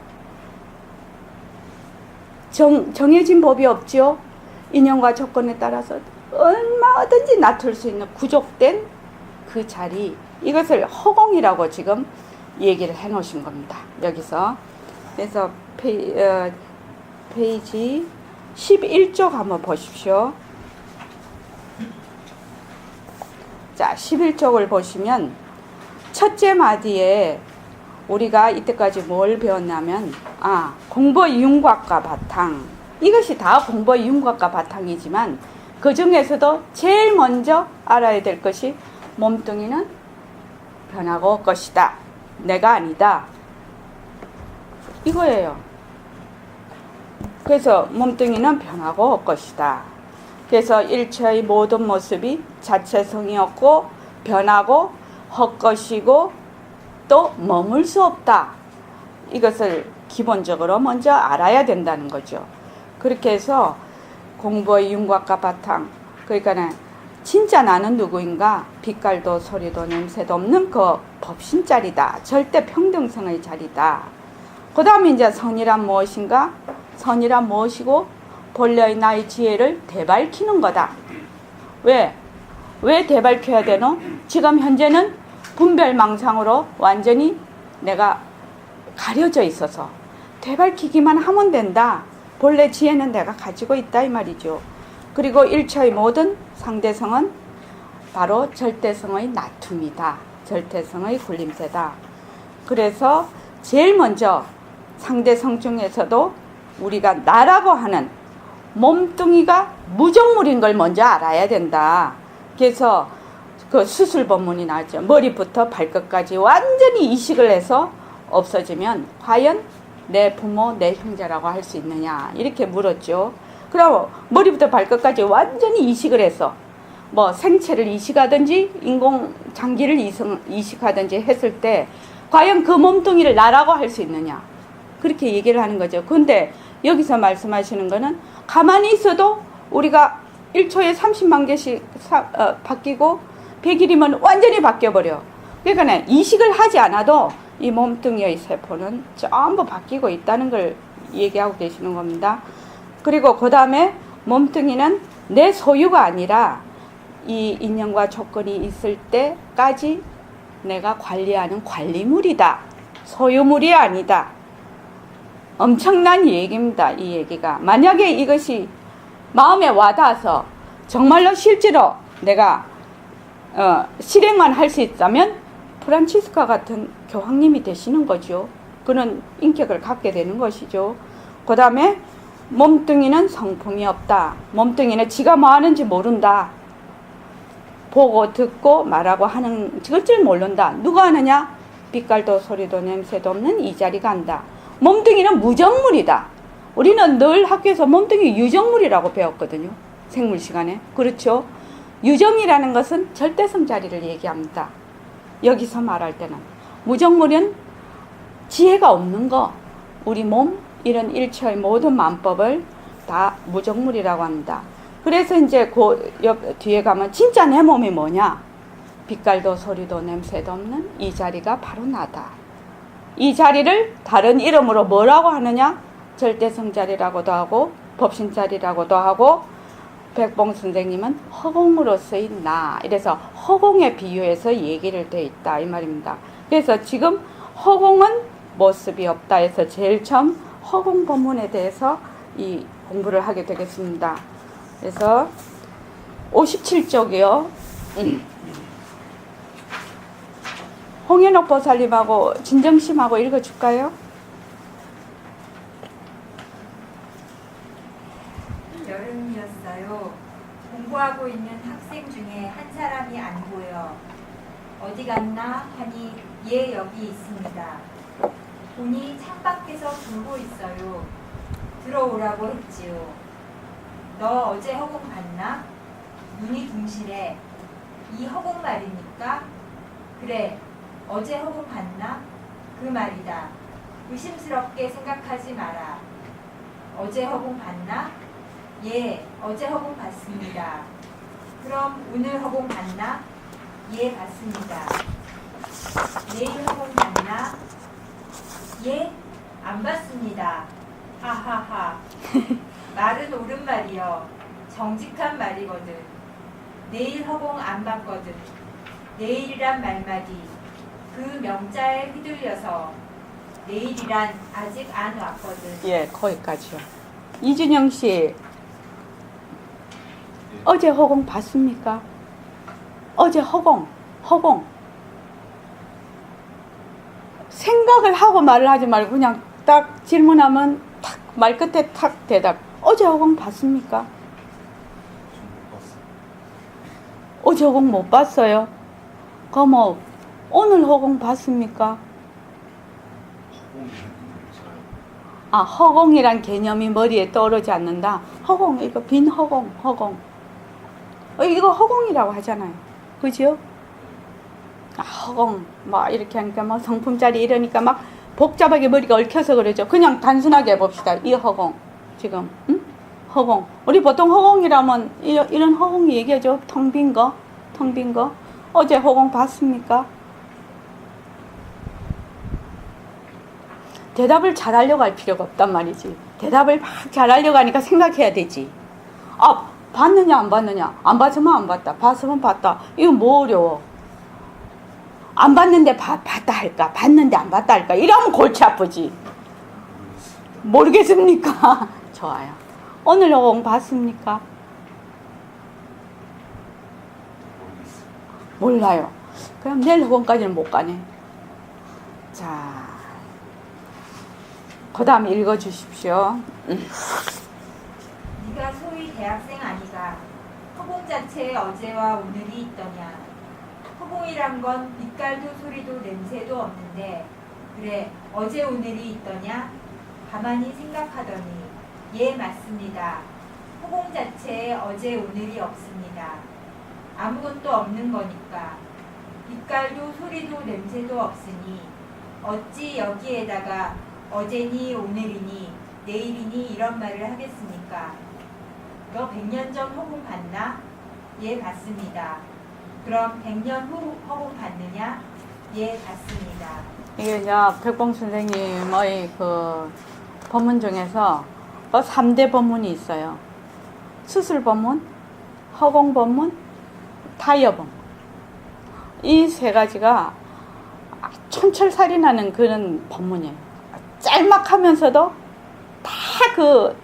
정해진 법이 없죠. 인연과 조건에 따라서 얼마든지 나툴 수 있는 구족된 그 자리, 이것을 허공이라고 지금 얘기를 해 놓으신 겁니다. 여기서. 그래서 페이지 11쪽 한번 보십시오. 자, 11쪽을 보시면 첫째 마디에 우리가 이때까지 뭘 배웠냐면 공보의 윤곽과 바탕, 이것이 다 공보의 윤곽과 바탕이지만 그 중에서도 제일 먼저 알아야 될 것이 몸뚱이는 변하고 올 것이다. 내가 아니다. 이거예요. 그래서 몸뚱이는 변하고 올 것이다. 그래서 일체의 모든 모습이 자체성이 없고 변하고 헛것이고 또 머물 수 없다. 이것을 기본적으로 먼저 알아야 된다는 거죠. 그렇게 해서 공보의 윤곽과 바탕, 그러니까 진짜 나는 누구인가? 빛깔도 소리도 냄새도 없는 그 법신자리다. 절대 평등성의 자리다. 그 다음에 이제 선이란 무엇인가? 선이란 무엇이고 본래의 나의 지혜를 되밝히는 거다. 왜 되밝혀야 되노? 지금 현재는 분별망상으로 완전히 내가 가려져 있어서 되밝히기만 하면 된다. 본래 지혜는 내가 가지고 있다 이 말이죠. 그리고 일체의 모든 상대성은 바로 절대성의 나툼이다. 절대성의 굴림새다. 그래서 제일 먼저 상대성 중에서도 우리가 나라고 하는 몸뚱이가 무정물인 걸 먼저 알아야 된다. 그래서 그 수술 법문이 나왔죠. 머리부터 발끝까지 완전히 이식을 해서 없어지면 과연 내 부모, 내 형제라고 할 수 있느냐 이렇게 물었죠. 그럼 머리부터 발끝까지 완전히 이식을 해서 뭐 생체를 이식하든지 인공 장기를 이식하든지 했을 때 과연 그 몸뚱이를 나라고 할 수 있느냐 그렇게 얘기를 하는 거죠. 근데 여기서 말씀하시는 거는 가만히 있어도 우리가 1초에 30만 개씩 바뀌고 100일이면 완전히 바뀌어버려. 그러니까 이식을 하지 않아도 이 몸뚱이의 세포는 전부 바뀌고 있다는 걸 얘기하고 계시는 겁니다. 그리고 그 다음에 몸뚱이는 내 소유가 아니라 이 인연과 조건이 있을 때까지 내가 관리하는 관리물이다. 소유물이 아니다. 엄청난 얘기입니다. 이 얘기가. 만약에 이것이 마음에 와닿아서 정말로 실제로 내가 실행만 할 수 있다면 프란치스카 같은 교황님이 되시는 거죠. 그런 인격을 갖게 되는 것이죠. 그 다음에 몸뚱이는 성품이 없다. 몸뚱이는 지가 뭐 하는지 모른다. 보고 듣고 말하고 하는 그걸 모른다. 누가 하느냐? 빛깔도 소리도 냄새도 없는 이 자리가 한다. 몸뚱이는 무정물이다. 우리는 늘 학교에서 몸뚱이 유정물이라고 배웠거든요. 생물 시간에. 그렇죠? 유정이라는 것은 절대성 자리를 얘기합니다. 여기서 말할 때는 무정물은 지혜가 없는 거, 우리 몸 이런 일체의 모든 만법을 다 무정물이라고 합니다. 그래서 이제 그 옆 뒤에 가면 진짜 내 몸이 뭐냐? 빛깔도 소리도 냄새도 없는 이 자리가 바로 나다. 이 자리를 다른 이름으로 뭐라고 하느냐? 절대성 자리라고도 하고 법신 자리라고도 하고 백봉 선생님은 허공으로서의 나, 이래서 허공에 비유해서 얘기를 돼 있다 이 말입니다. 그래서 지금 허공은 모습이 없다 해서 제일 처음 허공 법문에 대해서 이 공부를 하게 되겠습니다. 그래서 57쪽이요. 홍현옥 보살님하고 진정심하고 읽어줄까요? 여름이었어요. 공부하고 있는 학생 중에 한 사람이 안 보여. 어디 갔나 하니 얘 여기 있습니다. 보니 창밖에서 돌고 있어요. 들어오라고 했지요. 너 어제 허공 봤나? 눈이 둥실해. 이 허공 말입니까? 그래, 어제 허공 봤나? 그 말이다. 의심스럽게 생각하지 마라. 어제 허공 봤나? 예, 어제 허공 봤습니다. 그럼 오늘 허공 봤나? 예, 봤습니다. 내일 허공 봤나? 예, 안 봤습니다. 하하하. 말은 옳은 말이여. 정직한 말이거든. 내일 허공 안 봤거든. 내일이란 말마디. 그 명자에 휘둘려서 내일이란 아직 안 왔거든. 예, 거기까지요. 이준영 씨, 어제 허공 봤습니까? 어제 허공. 생각을 하고 말을 하지 말고 그냥 딱 질문하면 탁 말 끝에 탁 대답. 어제 허공 봤습니까? 어제 허공 못 봤어요. 그럼 뭐 오늘 허공 봤습니까? 아, 허공이란 개념이 머리에 떠오르지 않는다. 허공, 이거 빈 허공. 이거 허공이라고 하잖아요. 그죠? 아, 허공, 막 이렇게 하니까 막 성품짜리 이러니까 막 복잡하게 머리가 얽혀서 그러죠. 그냥 단순하게 해봅시다. 이 허공. 지금, 응? 허공. 우리 보통 허공이라면 이런 허공 얘기하죠. 텅 빈 거. 어제 허공 봤습니까? 대답을 잘하려고 할 필요가 없단 말이지. 대답을 막 잘하려고 하니까 생각해야 되지. 아, 봤느냐 안 봤느냐. 안 봤으면 안 봤다. 봤으면 봤다. 이거 뭐 어려워. 안 봤는데 봤다 할까. 봤는데 안 봤다 할까. 이러면 골치 아프지. 모르겠습니까? 좋아요. 오늘 허공 봤습니까? 몰라요. 그럼 내일 허공까지는 못 가네. 자, 그 다음 읽어주십시오. 네가 소위 대학생 아니가. 허공 자체에 어제와 오늘이 있더냐. 허공이란 건 빛깔도 소리도 냄새도 없는데 그래 어제 오늘이 있더냐. 가만히 생각하더니 예 맞습니다. 허공 자체에 어제 오늘이 없습니다. 아무것도 없는 거니까. 빛깔도 소리도 냄새도 없으니 어찌 여기에다가 어제니 오늘이니 내일이니 이런 말을 하겠습니까? 너 100년 전 허공 봤나? 예 봤습니다. 그럼 100년 후 허공 봤느냐? 예 봤습니다. 이게 백봉 선생님의 그 법문 중에서 3대 법문이 있어요. 수술 법문, 허공 법문, 타협은. 이 세 가지가 촌철살인하는 그런 법문이에요. 짤막하면서도 다 그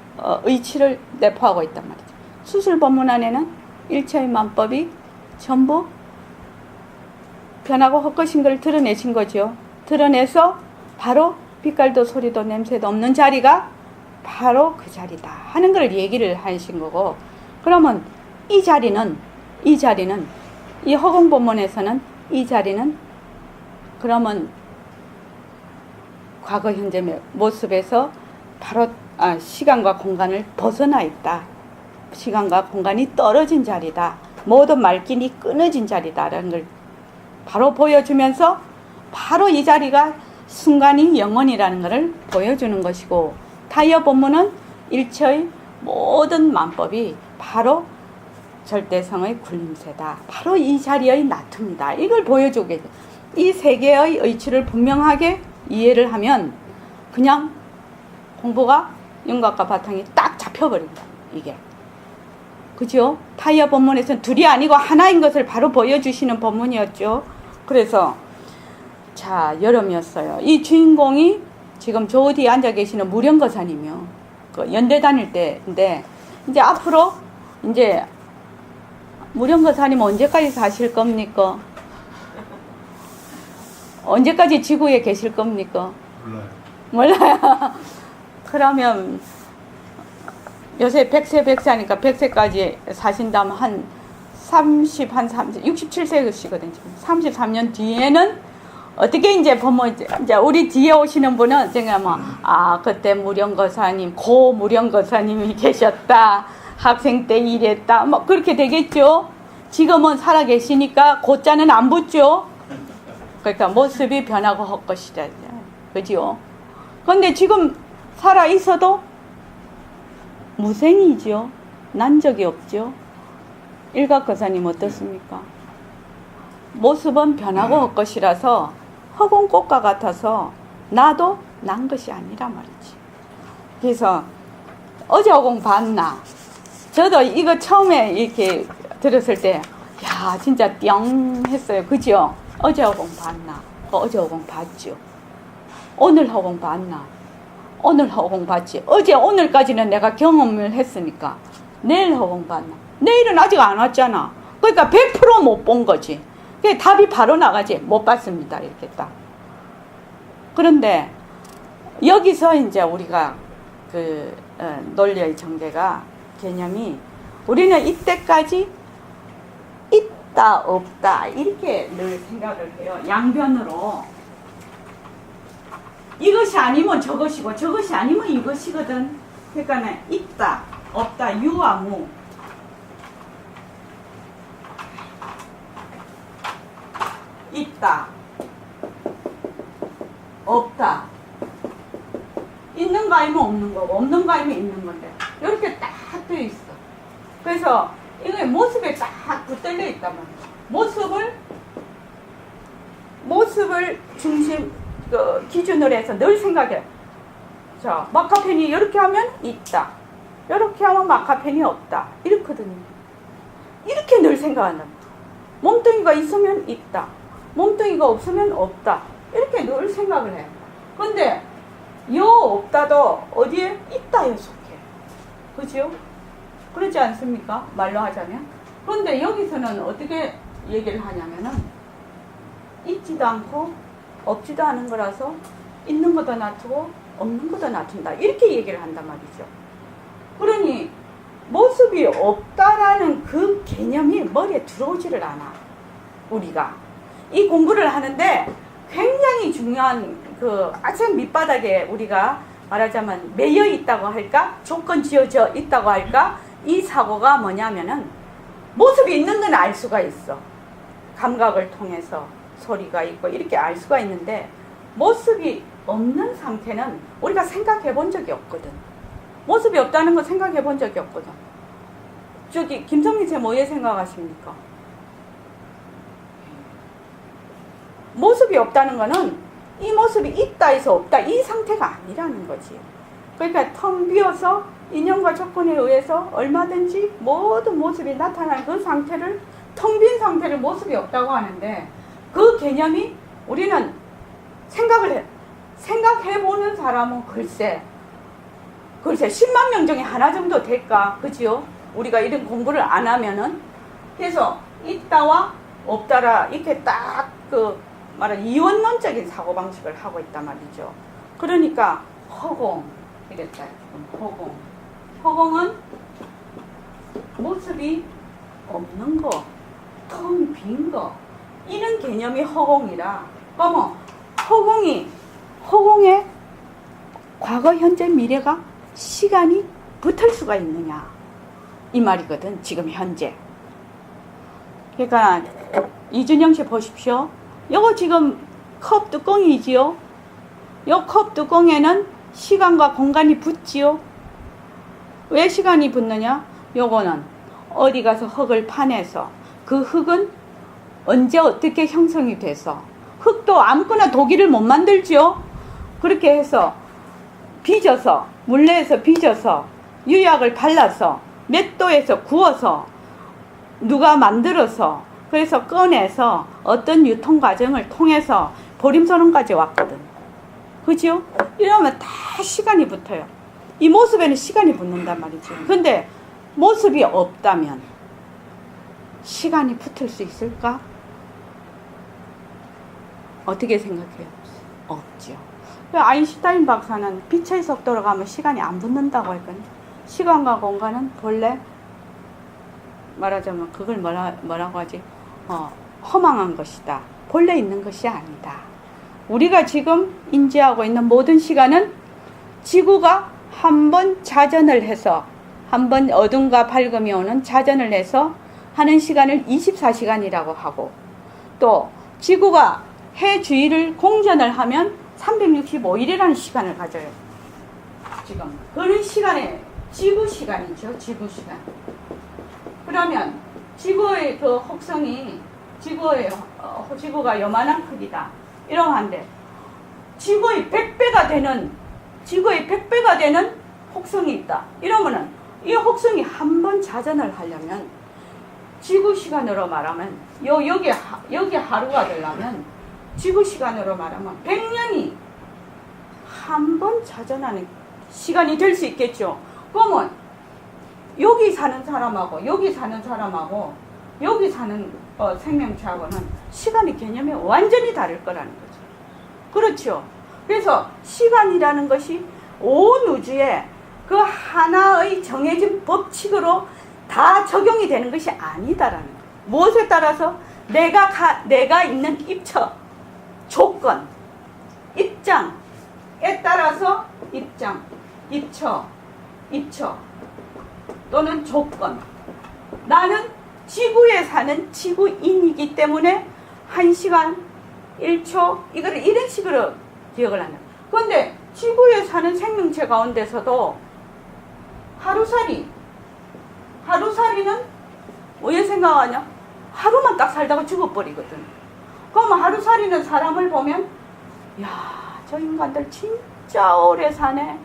의치를 내포하고 있단 말이죠. 수술 법문 안에는 일체의 만법이 전부 변하고 헛것인 걸 드러내신 거죠. 드러내서 바로 빛깔도 소리도 냄새도 없는 자리가 바로 그 자리다 하는 걸 얘기를 하신 거고, 그러면 이 자리는 이 허공 법문에서는 이 자리는 그러면 과거 현재 모습에서 바로 시간과 공간을 벗어나 있다. 시간과 공간이 떨어진 자리다. 모든 말길이 끊어진 자리다라는 걸 바로 보여주면서 바로 이 자리가 순간이 영원이라는 것을 보여주는 것이고, 타이어 본문은 일체의 모든 만법이 바로 절대성의 굴림새다. 바로 이 자리의 나툼이다. 이걸 보여주게 돼. 이 세 개의 의치를 분명하게 이해를 하면 그냥 공부가 윤곽과 바탕이 딱 잡혀버린다. 이게. 그죠? 타이어 본문에서는 둘이 아니고 하나인 것을 바로 보여주시는 본문이었죠. 그래서 자, 여름이었어요. 이 주인공이 지금 저 어디에 앉아 계시는 무령거사님이요. 그 연대 다닐 때인데, 이제 앞으로 이제 무령거사님 언제까지 사실 겁니까? 언제까지 지구에 계실 겁니까? 몰라요. 그러면 요새 100세 100세니까 100세까지 사신다면 한 67세시거든요. 33년 뒤에는 어떻게 이제 보면 이제 우리 뒤에 오시는 분은 제가 뭐 그때 무령거사님 고 무령거사님이 계셨다. 학생 때 일했다. 뭐 그렇게 되겠죠. 지금은 살아 계시니까 고자는 안 붙죠. 그러니까 모습이 변하고 헛것이다. 그죠? 그런데 지금 살아 있어도 무생이죠. 난 적이 없죠. 일각거사님 어떻습니까? 모습은 변하고 헛것이라서 허공꽃과 같아서 나도 난 것이 아니라 말이지. 그래서 어제 허공 봤나? 저도 이거 처음에 이렇게 들었을 때 야 진짜 띵 했어요. 그죠? 어제 허공 봤나? 어제 허공 봤죠. 오늘 허공 봤나? 오늘 허공 봤지. 어제 오늘까지는 내가 경험을 했으니까 내일 허공 봤나? 내일은 아직 안 왔잖아. 그러니까 100% 못 본 거지. 그게 답이 바로 나가지. 못 봤습니다. 이렇게 딱. 그런데 여기서 이제 우리가 그 논리의 전개가 개념이 우리는 이때까지 있다 없다 이렇게 늘 생각을 해요. 양변으로. 이것이 아니면 저것이고 저것이 아니면 이것이거든. 그러니까 있다 없다 유와 무. 있다 없다 있는 거 아니면 없는 거고 없는 거 아니면 있는 건데 이렇게 딱 되어 있어. 그래서 이게 모습에 딱 붙들려 있단 말이야. 모습을 중심 기준으로 해서 늘 생각해. 자, 마카펜이 이렇게 하면 있다. 이렇게 하면 마카펜이 없다. 이렇거든요. 이렇게 늘 생각한다. 몸뚱이가 있으면 있다. 몸뚱이가 없으면 없다. 이렇게 늘 생각을 해. 근데 요 없다도 어디에 있다에 속해. 그죠? 그렇지 않습니까? 말로 하자면. 그런데 여기서는 어떻게 얘기를 하냐면은 있지도 않고 없지도 않은 거라서 있는 것도 놔두고 없는 것도 놔둔다. 이렇게 얘기를 한단 말이죠. 그러니 모습이 없다라는 그 개념이 머리에 들어오지를 않아. 우리가 이 공부를 하는데 굉장히 중요한 그 아주 밑바닥에 우리가 말하자면 매여 있다고 할까? 조건 지어져 있다고 할까? 이 사고가 뭐냐면은 모습이 있는 건 알 수가 있어. 감각을 통해서 소리가 있고 이렇게 알 수가 있는데 모습이 없는 상태는 우리가 생각해 본 적이 없거든. 모습이 없다는 거 생각해 본 적이 없거든. 저기 김성민 씨 뭐에 생각하십니까? 모습이 없다는 거는 이 모습이 있다 해서 없다 이 상태가 아니라는 거지. 그러니까 텅 비어서 인연과 조건에 의해서 얼마든지 모든 모습이 나타나는 그 상태를 텅 빈 상태를 모습이 없다고 하는데 그 개념이 우리는 생각해보는 사람은 글쎄 10만 명 중에 하나 정도 될까? 그지요? 우리가 이런 공부를 안 하면은. 그래서 있다와 없다라 이렇게 딱 말하는 이원론적인 사고방식을 하고 있단 말이죠. 그러니까 허공 이랬다. 허공은 모습이 없는 거, 텅 빈 거, 이런 개념이 허공이라. 그러면 허공에 과거, 현재, 미래가 시간이 붙을 수가 있느냐 이 말이거든. 지금 현재. 그러니까 이준영 씨 보십시오. 요거 지금 컵 뚜껑이지요. 요 컵 뚜껑에는 시간과 공간이 붙지요. 왜 시간이 붙느냐? 요거는 어디 가서 흙을 파내서 그 흙은 언제 어떻게 형성이 돼서, 흙도 아무거나 독일을 못 만들지요. 그렇게 해서 빚어서, 물레에서 빚어서 유약을 발라서 몇 도에서 구워서 누가 만들어서 그래서 꺼내서 어떤 유통 과정을 통해서 보림선언까지 왔거든. 그죠? 이러면 다 시간이 붙어요. 이 모습에는 시간이 붙는단 말이죠. 근데 모습이 없다면 시간이 붙을 수 있을까? 어떻게 생각해요? 없죠. 아인슈타인 박사는 빛의 속도로 가면 시간이 안 붙는다고 했거든요. 시간과 공간은 본래 말하자면 그걸 뭐라고 하지? 허망한 것이다. 본래 있는 것이 아니다. 우리가 지금 인지하고 있는 모든 시간은 지구가 한번 자전을 해서, 한번 어둠과 밝음이 오는 자전을 해서 하는 시간을 24시간이라고 하고, 또 지구가 해 주위를 공전을 하면 365일이라는 시간을 가져요. 지금 그런 시간에 지구 시간이죠. 지구 시간. 그러면 지구의 그 혹성이 지구가 요만한 크기다. 이러한데 지구의 100배가 되는 혹성이 있다. 이러면은 이 혹성이 한 번 자전을 하려면 지구 시간으로 말하면 여기 하루가 되려면 지구 시간으로 말하면 100년이 한 번 자전하는 시간이 될 수 있겠죠. 그러면 여기 사는 사람하고 여기 사는 사람하고 여기 사는 생명체하고는 시간의 개념이 완전히 다를 거라는 거죠. 그렇죠. 그래서 시간이라는 것이 온 우주에 그 하나의 정해진 법칙으로 다 적용이 되는 것이 아니다라는 거예요. 무엇에 따라서? 내가 있는 입처, 조건, 입장에 따라서 입처 또는 조건. 나는 지구에 사는 지구인이기 때문에 1시간, 1초 이거를 이런 식으로 기억을 한다. 그런데 지구에 사는 생명체 가운데서도 하루살이는 왜 생각하냐? 하루만 딱 살다가 죽어버리거든. 그럼 하루살이는 사람을 보면 야, 저 인간들 진짜 오래 사네.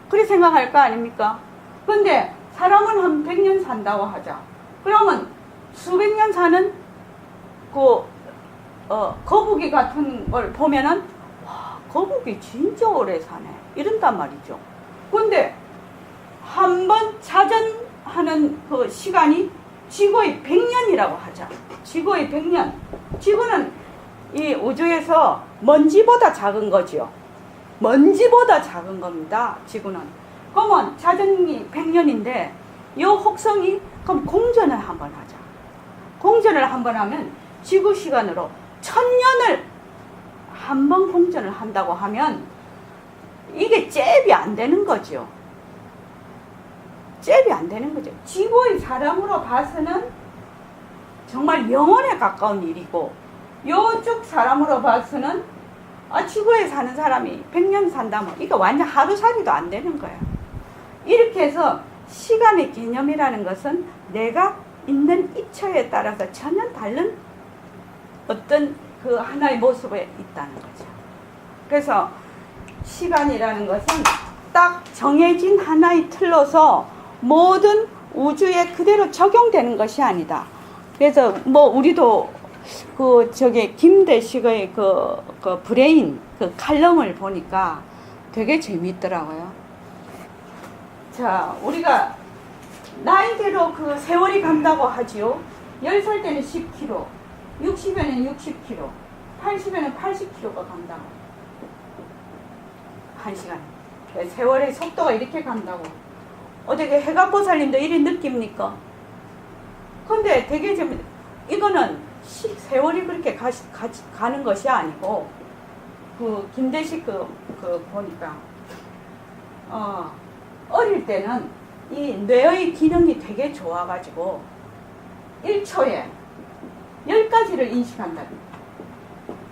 그렇게 생각할 거 아닙니까? 근데 사람은 한 100년 산다고 하자. 그러면 수백 년 사는 거북이 같은 걸 보면은 와, 거북이 진짜 오래 사네. 이런단 말이죠. 근데 한 번 자전하는 그 시간이 지구의 100년이라고 하자. 지구의 100년. 지구는 이 우주에서 먼지보다 작은 거죠. 먼지보다 작은 겁니다. 지구는. 그러면 자전이 100년인데 이 혹성이 그럼 공전을 한번 하자. 공전을 한번 하면 지구 시간으로 1000년을 한 번 공전을 한다고 하면 이게 잽이 안 되는 거죠. 잽이 안 되는 거죠. 지구의 사람으로 봐서는 정말 영원에 가까운 일이고, 요쪽 사람으로 봐서는 지구에 사는 사람이 100년 산다면 이거 완전 하루살이도 안 되는 거야. 이렇게 해서 시간의 개념이라는 것은 내가 있는 입처에 따라서 전혀 다른 어떤 그 하나의 모습에 있다는 거죠. 그래서 시간이라는 것은 딱 정해진 하나의 틀로서 모든 우주에 그대로 적용되는 것이 아니다. 그래서 뭐 우리도 그 저기 김대식의 그 브레인 그 칼럼을 보니까 되게 재미있더라고요. 자, 우리가 나이대로 그 세월이 간다고 하지요. 10살 때는 10km, 60에는 60km, 80에는 80km가 간다고. 1시간. 세월의 속도가 이렇게 간다고. 어떻게 해갑보살님도 이리 느낍니까? 근데 되게 재밌, 이거는 세월이 그렇게 가는 것이 아니고, 김대식 보니까, 어릴 때는 이 뇌의 기능이 되게 좋아가지고, 1초에 10가지를 인식한다는 거예요.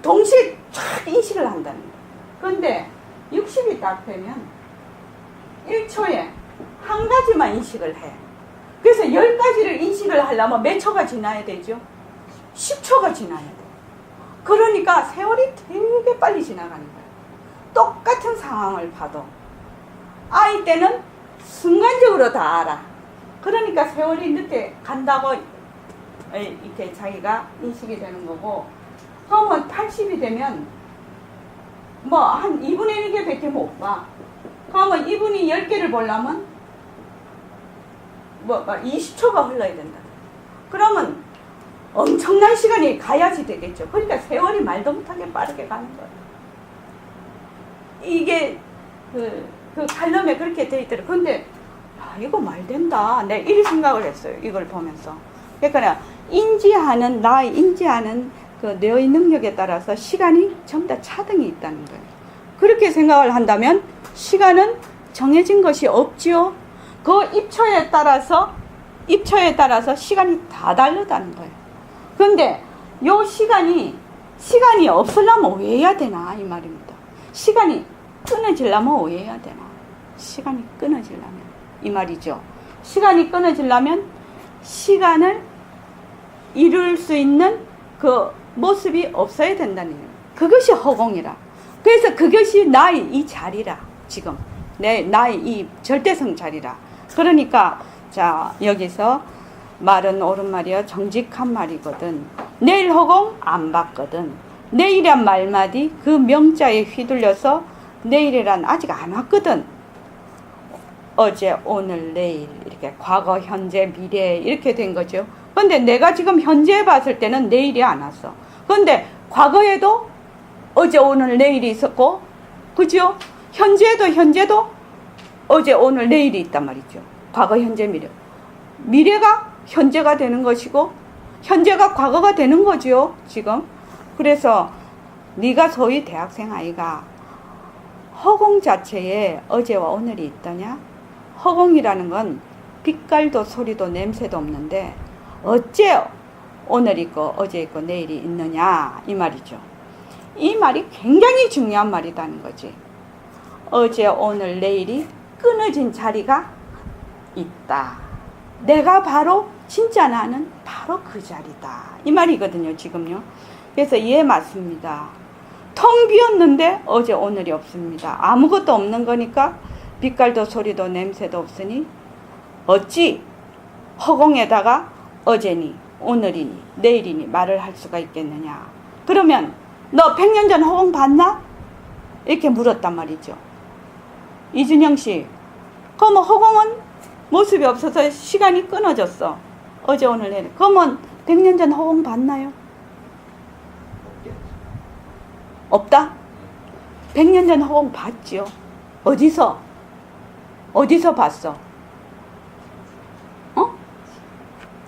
동시에 쫙 인식을 한다는 거예요. 그런데 60이 딱 되면 1초에 한 가지만 인식을 해. 그래서 10가지를 인식을 하려면 몇 초가 지나야 되죠? 10초가 지나야 돼. 그러니까 세월이 되게 빨리 지나가는 거예요. 똑같은 상황을 봐도 아이 때는 순간적으로 다 알아. 그러니까 세월이 늦게 간다고 이렇게 자기가 인식이 되는 거고, 그러면 80이 되면 뭐 한 2분의 1개 밖에 못 봐. 그러면 2분이 10개를 보려면 뭐 20초가 흘러야 된다. 그러면 엄청난 시간이 가야지 되겠죠. 그러니까 세월이 말도 못하게 빠르게 가는 거예요. 이게 그 칼럼에 그렇게 돼 있더라고요. 근데 이거 말 된다. 내가 이리 생각을 했어요. 이걸 보면서. 그러니까 인지하는 그 뇌의 능력에 따라서 시간이 전부 다 차등이 있다는 거예요. 그렇게 생각을 한다면 시간은 정해진 것이 없지요. 그 입초에 따라서 시간이 다 다르다는 거예요. 그런데 요 시간이 없으려면 왜 해야 되나 이 말입니다. 시간이 끊어지려면 왜 해야 되나? 시간이 끊어지려면 이 말이죠. 시간이 끊어지려면 시간을 이룰 수 있는 그 모습이 없어야 된다는 거예요. 그것이 허공이라. 그래서 그것이 나의 이 자리라. 지금 나의 이 절대성 자리라. 그러니까 자, 여기서 말은 옳은 말이여 정직한 말이거든. 내일 허공 안 봤거든. 내일이란 말마디 그 명자에 휘둘려서 내일이란 아직 안 왔거든. 어제, 오늘, 내일 이렇게 과거, 현재, 미래 이렇게 된 거죠. 근데 내가 지금 현재 봤을 때는 내일이 안 왔어. 근데 과거에도 어제, 오늘, 내일이 있었고, 그죠? 현재도 어제, 오늘, 내일이 있단 말이죠. 과거, 현재, 미래. 미래가 현재가 되는 것이고 현재가 과거가 되는 거죠. 지금. 그래서 네가 소위 대학생 아이가 허공 자체에 어제와 오늘이 있더냐? 허공이라는 건 빛깔도 소리도 냄새도 없는데 어째 오늘 있고 어제 있고 내일이 있느냐 이 말이죠. 이 말이 굉장히 중요한 말이라는 거지. 어제 오늘 내일이 끊어진 자리가 있다. 내가 바로 진짜 나는 바로 그 자리다 이 말이거든요. 지금요. 그래서 예 맞습니다. 텅 비었는데 어제 오늘이 없습니다. 아무것도 없는 거니까 빛깔도 소리도 냄새도 없으니 어찌 허공에다가 어제니 오늘이니 내일이니 말을 할 수가 있겠느냐. 그러면 너 100년 전 허공 봤나? 이렇게 물었단 말이죠. 이준영 씨, 그러면 허공은 모습이 없어서 시간이 끊어졌어. 어제 오늘 내일. 그러면 100년 전 허공 봤나요? 없다? 100년 전 허공 봤지요. 어디서 봤어?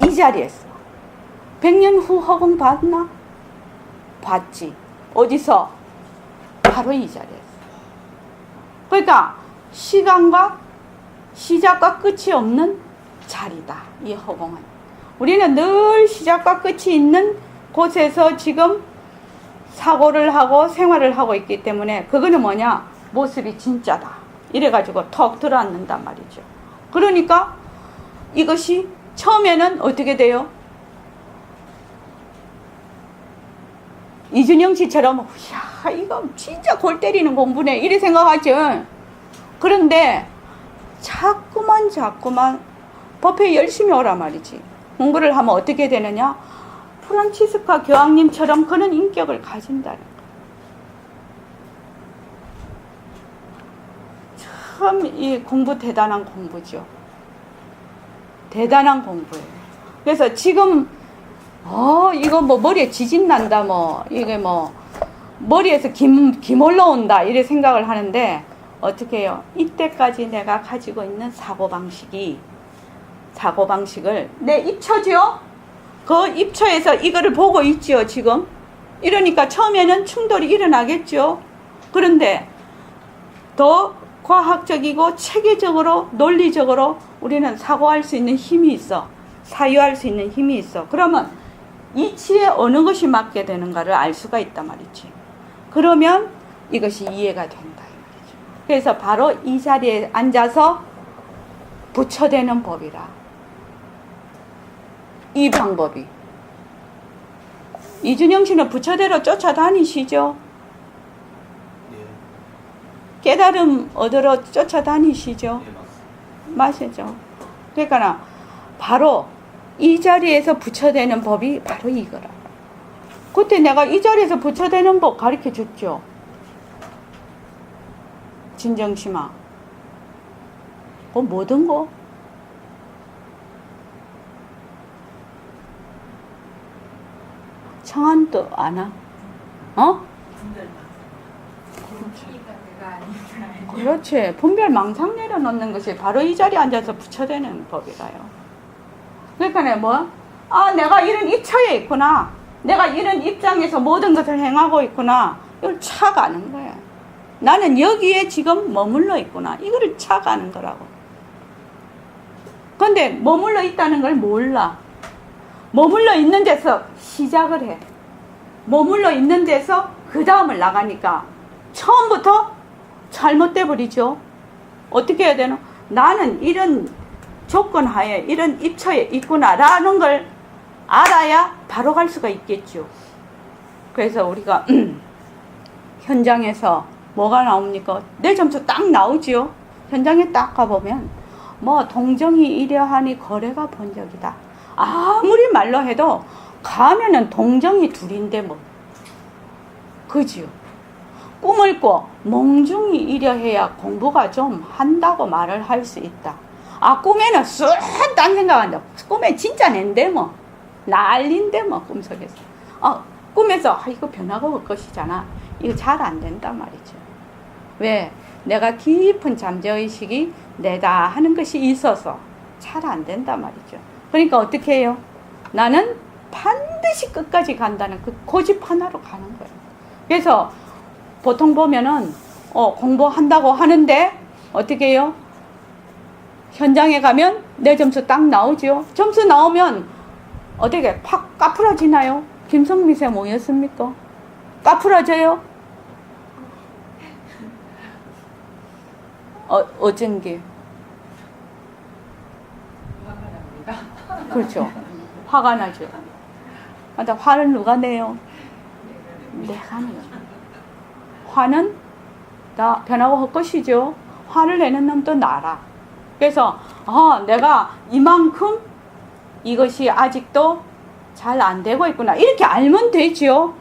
이 자리에서. 100년 후 허공 봤나? 봤지. 어디서? 바로 이 자리에서. 그러니까 시간과 시작과 끝이 없는 자리다. 이 허공은. 우리는 늘 시작과 끝이 있는 곳에서 지금 사고를 하고 생활을 하고 있기 때문에 그거는 뭐냐? 모습이 진짜다. 이래가지고 턱 들어앉는단 말이죠. 그러니까 이것이 처음에는 어떻게 돼요? 이준영 씨처럼 야 이거 진짜 골 때리는 공부네 이래 생각하죠. 그런데 자꾸만 법회 열심히 오라 말이지. 공부를 하면 어떻게 되느냐? 프란치스카 교황님처럼 그런 인격을 가진다는 거예요. 참 이 공부 대단한 공부죠. 대단한 공부예요. 그래서 지금 이거 뭐 머리에 지진 난다 뭐 이게 뭐 머리에서 김 올라온다 이래 생각을 하는데 어떻게 해요? 이때까지 내가 가지고 있는 사고방식을 내 입처지요? 그 입처에서 이거를 보고 있지요 지금. 이러니까 처음에는 충돌이 일어나겠죠. 그런데 더 과학적이고 체계적으로 논리적으로 우리는 사고할 수 있는 힘이 있어. 사유할 수 있는 힘이 있어. 그러면 이치에 어느 것이 맞게 되는가를 알 수가 있단 말이지. 그러면 이것이 이해가 된다 이 말이죠. 그래서 바로 이 자리에 앉아서 부처되는 법이라. 이 방법이. 이준영 씨는 부처대로 쫓아다니시죠? 예. 깨달음 얻으러 쫓아다니시죠? 예, 맞습니다. 마시죠. 그러니까 바로 이 자리에서 부처되는 법이 바로 이거라. 그때 내가 이 자리에서 부처되는 법 가르쳐 줬죠. 진정심아. 뭐든 거. 청한도 아나? 그렇지. 분별 망상 내려놓는 것이 바로 이 자리에 앉아서 부처되는 법이라요. 그러니까 내가 이런 입처에 있구나. 내가 이런 입장에서 모든 것을 행하고 있구나. 이걸 차가는 거야. 나는 여기에 지금 머물러 있구나. 이거를 차가는 거라고. 근데 머물러 있다는 걸 몰라. 머물러 있는 데서 시작을 해. 머물러 있는 데서 그 다음을 나가니까 처음부터 잘못돼 버리죠. 어떻게 해야 되나? 나는 이런 조건 하에 이런 입처에 있구나라는 걸 알아야 바로 갈 수가 있겠죠. 그래서 우리가 현장에서 뭐가 나옵니까? 내 점수 딱 나오지요. 현장에 딱 가보면 동정이 이러하니 거래가 본적이다. 아무리 말로 해도 가면은 동정이 둘인데 그지요. 꿈을 꿔 몽중이 이려해야 공부가 좀 한다고 말을 할 수 있다. 꿈에는 쑥 딴 생각한다. 꿈에 진짜 낸데 난린데 꿈속에서. 꿈에서 이거 변화가 올 것이잖아. 이거 잘 안 된단 말이죠. 왜? 내가 깊은 잠재의식이 내다 하는 것이 있어서 잘 안 된단 말이죠. 그러니까 어떻게 해요? 나는 반드시 끝까지 간다는 그 고집 하나로 가는 거예요. 그래서 보통 보면은 공부한다고 하는데 어떻게 해요? 현장에 가면 내 점수 딱 나오죠. 점수 나오면 어떻게 팍 까풀어지나요? 김성미 쌤 뭐였습니까? 까풀어져요? 어쩐 게? 그렇죠. 화가 나죠. 근데 화를 누가 내요? 내가 내요. 화는 다 변하고 헛것이죠. 화를 내는 놈도 나라. 그래서 내가 이만큼 이것이 아직도 잘 안 되고 있구나. 이렇게 알면 되죠.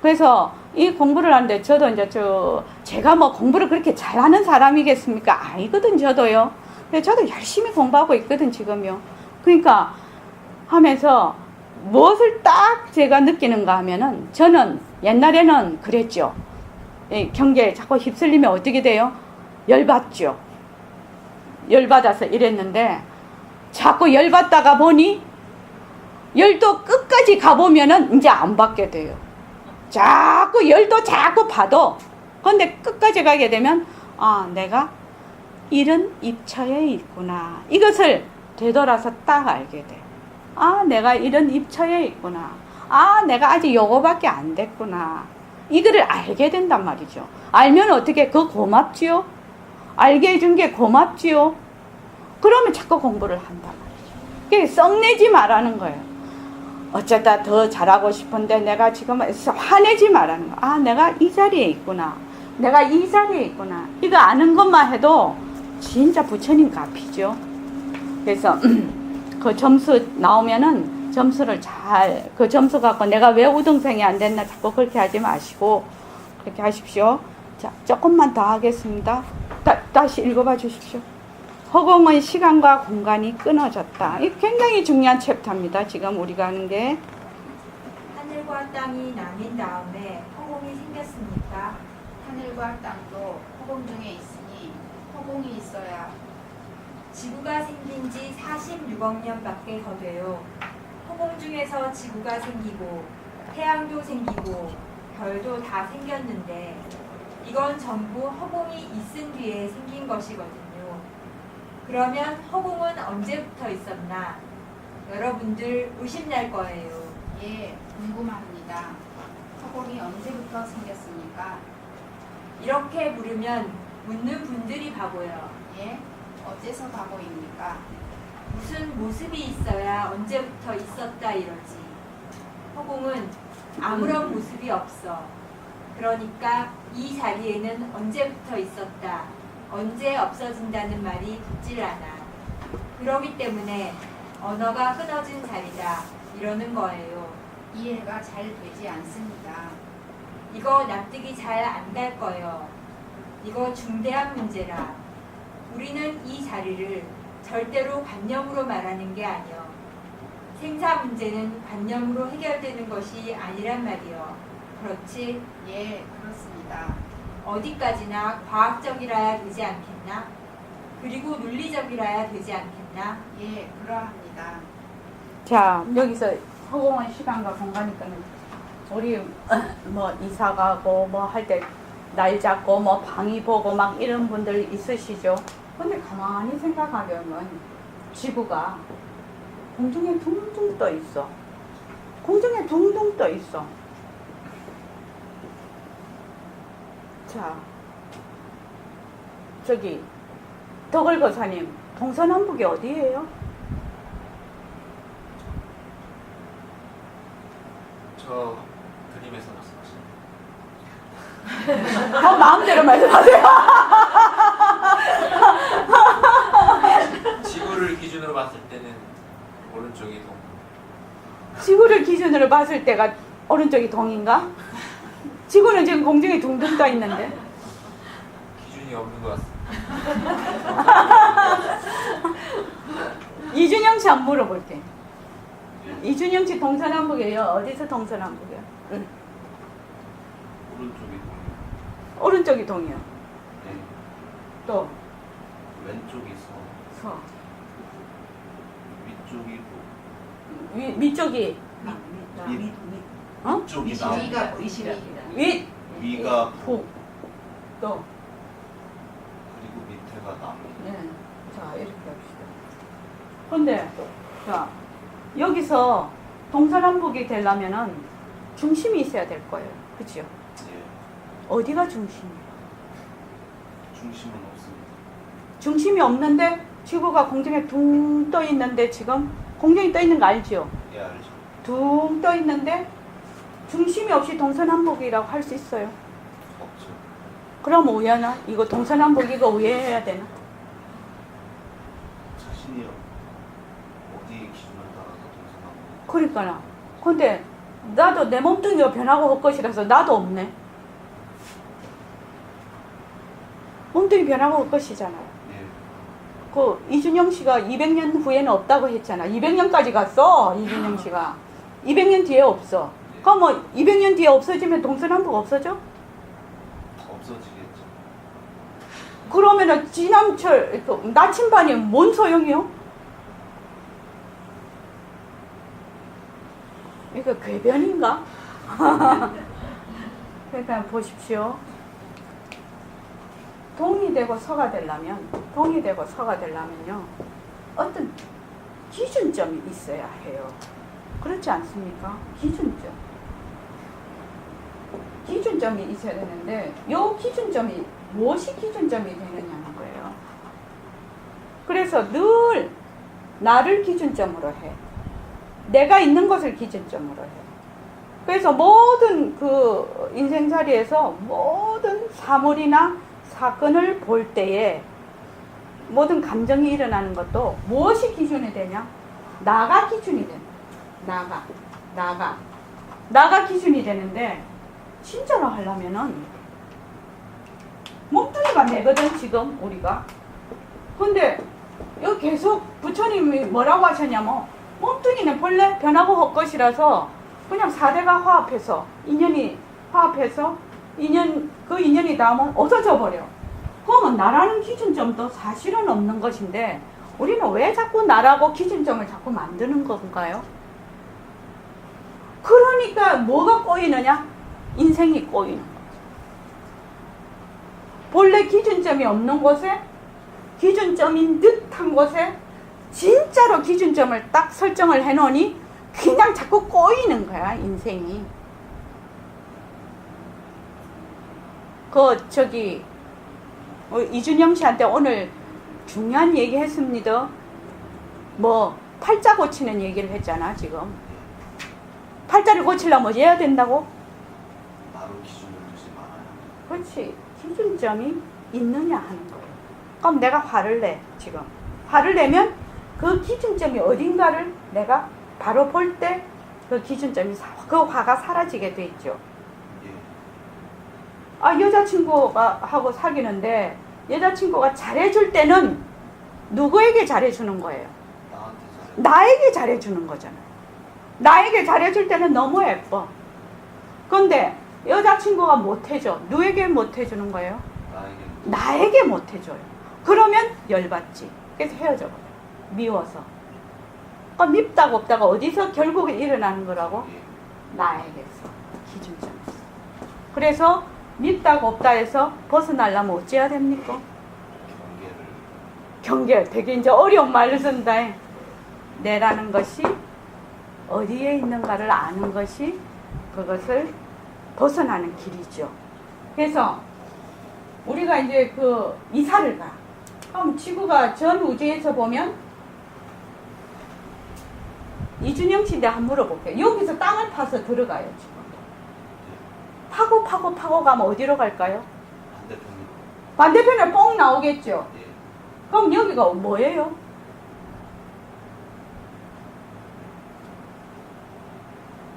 그래서 이 공부를 하는데 저도 이제 제가 공부를 그렇게 잘하는 사람이겠습니까? 아니거든 저도요. 근데 저도 열심히 공부하고 있거든 지금요. 그러니까 하면서 무엇을 딱 제가 느끼는가 하면은 저는 옛날에는 그랬죠. 경계에 자꾸 휩쓸리면 어떻게 돼요? 열받죠. 열받아서 이랬는데 자꾸 열받다가 보니 열도 끝까지 가보면은 이제 안 받게 돼요. 자꾸 열도 자꾸 봐도 근데 끝까지 가게 되면 내가 이런 입처에 있구나. 이것을 되돌아서 딱 알게 돼. 내가 이런 입처에 있구나. 내가 아직 요거밖에 안 됐구나. 이거를 알게 된단 말이죠. 알면 어떻게 고맙지요? 알게 해준 게 고맙지요? 그러면 자꾸 공부를 한단 말이죠. 그게 썩내지 말라는 거예요. 어쩌다 더 잘하고 싶은데 내가 지금 화내지 말라는 거야. 내가 이 자리에 있구나. 내가 이 자리에 있구나. 이거 아는 것만 해도 진짜 부처님 값이죠. 그래서 그 점수 나오면은 점수를 잘, 그 점수 갖고 내가 왜 우등생이 안 됐나 자꾸 그렇게 하지 마시고 그렇게 하십시오. 자, 조금만 더 하겠습니다. 다시 읽어봐 주십시오. 허공의 시간과 공간이 끊어졌다. 이 굉장히 중요한 챕터입니다. 지금 우리가 하는 게. 하늘과 땅이 나뉜 다음에 허공이 생겼으니까 하늘과 땅도 허공 중에 있으니 허공이 있어야 지구가 생긴 지 46억 년밖에 더 돼요. 허공 중에서 지구가 생기고 태양도 생기고 별도 다 생겼는데 이건 전부 허공이 있은 뒤에 생긴 것이거든요. 그러면 허공은 언제부터 있었나? 여러분들 의심날 거예요. 예, 궁금합니다. 허공이 언제부터 생겼습니까? 이렇게 물으면 묻는 분들이 바보요. 예, 어째서 바보입니까? 무슨 모습이 있어야 언제부터 있었다 이러지. 허공은 아무런 모습이 없어. 그러니까 이 자리에는 언제부터 있었다, 언제 없어진다는 말이 붙질 않아. 그러기 때문에 언어가 끊어진 자리다 이러는 거예요. 이해가 잘 되지 않습니다. 이거 납득이 잘 안 갈 거예요. 이거 중대한 문제라. 우리는 이 자리를 절대로 관념으로 말하는 게 아니요. 생사 문제는 관념으로 해결되는 것이 아니란 말이요. 그렇지? 예, 그렇습니다. 어디까지나 과학적이라야 되지 않겠나? 그리고 논리적이라야 되지 않겠나? 예, 그러합니다. 자, 여기서 허공의 시간과 공간이니까는 우리 뭐 이사 가고 뭐 할 때 날 잡고 뭐 방이 보고 막 이런 분들 있으시죠? 근데 가만히 생각하려면 지구가 공중에 둥둥 떠 있어. 공중에 둥둥 떠 있어. 자, 저기 덕을거사님, 동서남북이 어디예요? 저 그림에서 말씀하시는 마음대로 말씀하세요. 지구를 기준으로 봤을 때는 오른쪽이 동. 지구를 기준으로 봤을 때가 오른쪽이 동인가? 지구는 지금 공중에 둥둥 떠 있는데. 기준이 없는 것 같습니다. 이준영 씨 한번 물어볼게. 이준영 씨 동서남북이에요? 어디서 동서남북이에요? 응. 오른쪽이 동, 오른쪽이 동이요. 네. 또 왼쪽이 서, 서. 위쪽이 도, 밑쪽이 어? 위쪽이 남, 위가 보이시랍니다. 윗, 위가 부, 북. 또 그리고 밑에가 남. 네. 자, 이렇게 합시다. 근데 자, 여기서 동서남북이 되려면은 중심이 있어야 될 거예요. 그죠? 예. 어디가 중심이에요? 중심은 없습니다. 중심이 없는데 지구가 공중에 둥 떠 있는데 지금 공중에 떠 있는 거 알죠? 예, 알죠. 둥 떠 있는데 중심이 없이 동서남북이라고 할 수 있어요. 없죠. 그럼 오해하나? 이거 동서남북 이거 오해해야 되나? 자신이 어디 기준을 따라서 동서남북. 그러니까나. 근데 나도 내 몸뚱이가 변하고 할 것이라서 나도 없네. 몸뚱이 변하고 할 것이잖아요. 예. 그 이준영 씨가 200년 후에는 없다고 했잖아. 200년까지 갔어. 이준영 씨가 200년 뒤에 없어. 그럼 뭐 200년 뒤에 없어지면 동서남북 없어져? 없어지겠죠. 그러면은 지남철 그 나침반이 뭔 소용이요? 이거 궤변인가? 그러니까 보십시오. 동이 되고 서가 되려면요 어떤 기준점이 있어야 해요. 그렇지 않습니까? 기준점이 있어야 되는데 이 기준점이 무엇이 기준점이 되느냐는 거예요. 그래서 늘 나를 기준점으로 해. 내가 있는 것을 기준점으로 해. 그래서 모든 그 인생살이에서 모든 사물이나 사건을 볼 때에 모든 감정이 일어나는 것도 무엇이 기준이 되냐? 나가 기준이 된다. 나가 기준이 되는데 진짜로 하려면은 몸뚱이가 내거든 지금 우리가. 근데 여기 계속 부처님이 뭐라고 하셨냐면 몸뚱이는 본래 변하고 헛것이라서 그냥 4대가 화합해서 인연이 화합해서 그 인연이 닿으면 없어져 버려. 그러면 나라는 기준점도 사실은 없는 것인데 우리는 왜 자꾸 나라고 기준점을 자꾸 만드는 건가요? 그러니까 뭐가 꼬이느냐? 인생이 꼬이는 거죠. 본래 기준점이 없는 곳에 기준점인 듯한 곳에 진짜로 기준점을 딱 설정을 해놓으니 그냥 자꾸 꼬이는 거야 인생이. 이준영 씨한테 오늘 중요한 얘기 했습니다. 뭐 팔자 고치는 얘기를 했잖아 지금. 팔자를 고치려면 뭐 해야 된다고? 나로 기준을 두지 말아야 한다. 그렇지. 기준점이 있느냐 하는 거예요. 그럼 내가 화를 내 지금. 화를 내면 그 기준점이 어딘가를 내가 바로 볼 때 그 기준점이 그 화가 사라지게 돼 있죠. 예. 아, 여자친구가 하고 사귀는데 여자친구가 잘해줄 때는 누구에게 잘해주는 거예요? 나한테 잘해. 나에게 잘해주는 거잖아요. 나에게 잘해줄 때는 너무 예뻐. 근데 여자친구가 못해줘. 누구에게 못해주는 거예요? 나에게 못해줘요. 그러면 열받지. 그래서 헤어져 버려. 미워서. 그러니까 밉다고 없다가 어디서 결국에 일어나는 거라고? 예. 나에게서. 기준점에서. 그래서 밉다고 없다 해서 벗어나려면 어찌해야 됩니까? 경계. 되게 이제 어려운 말을 쓴다. 내라는 것이 어디에 있는가를 아는 것이 그것을 벗어나는 길이죠. 그래서 우리가 이제 그 이사를 가. 그럼 지구가 전 우주에서 보면 이준영 씨한테 한번 물어볼게요. 여기서 땅을 파서 들어가요 지금. 파고 가면 어디로 갈까요? 반대편으로. 반대편에 뽕 나오겠죠. 예. 그럼 여기가 뭐예요?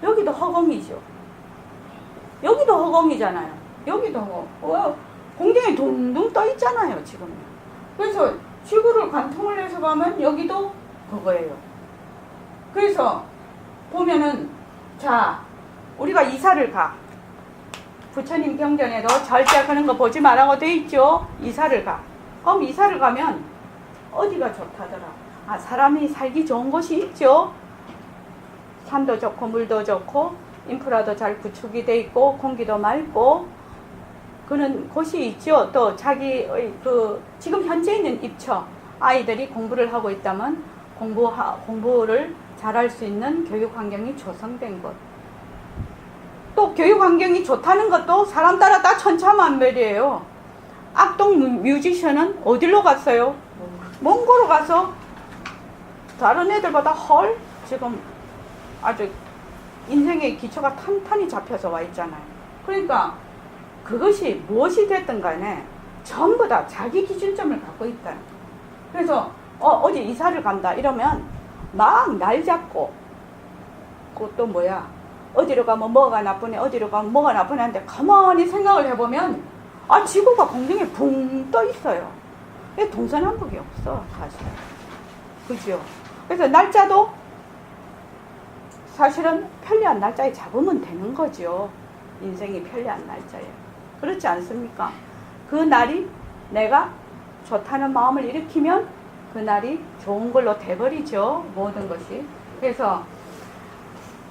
여기도 허공이죠. 여기도 허공이잖아요. 여기도 허공. 공중에 둥둥 떠 있잖아요 지금. 그래서 지구를 관통을 해서 가면 여기도 그거예요. 그래서 보면은 자 우리가 이사를 가. 부처님 경전에도 절대 그런 거 보지 말라고 돼 있죠. 이사를 가. 그럼 이사를 가면 어디가 좋다더라. 아, 사람이 살기 좋은 곳이 있죠. 산도 좋고 물도 좋고 인프라도 잘 구축이 돼 있고 공기도 맑고 그런 곳이 있죠. 또 자기의 지금 현재 있는 입처 아이들이 공부를 하고 있다면 공부를 잘할 수 있는 교육 환경이 조성된 곳. 또 교육 환경이 좋다는 것도 사람 따라 다 천차만별이에요. 악동 뮤지션은 어디로 갔어요? 몽고로 가서 다른 애들보다 지금 아주 인생의 기초가 탄탄히 잡혀서 와 있잖아요. 그러니까 그것이 무엇이 됐든 간에 전부 다 자기 기준점을 갖고 있다. 그래서 어디 이사를 간다 이러면 막 날 잡고 그것도 뭐야 어디로 가면 뭐가 나쁘네 어디로 가면 뭐가 나쁘네 하는데 가만히 생각을 해보면 지구가 공중에 붕 떠 있어요. 동서남북이 없어 사실. 그죠? 그래서 날짜도 사실은 편리한 날짜에 잡으면 되는 거죠. 인생이 편리한 날짜예요. 그렇지 않습니까? 그 날이 내가 좋다는 마음을 일으키면 그 날이 좋은 걸로 돼버리죠. 모든 것이. 그래서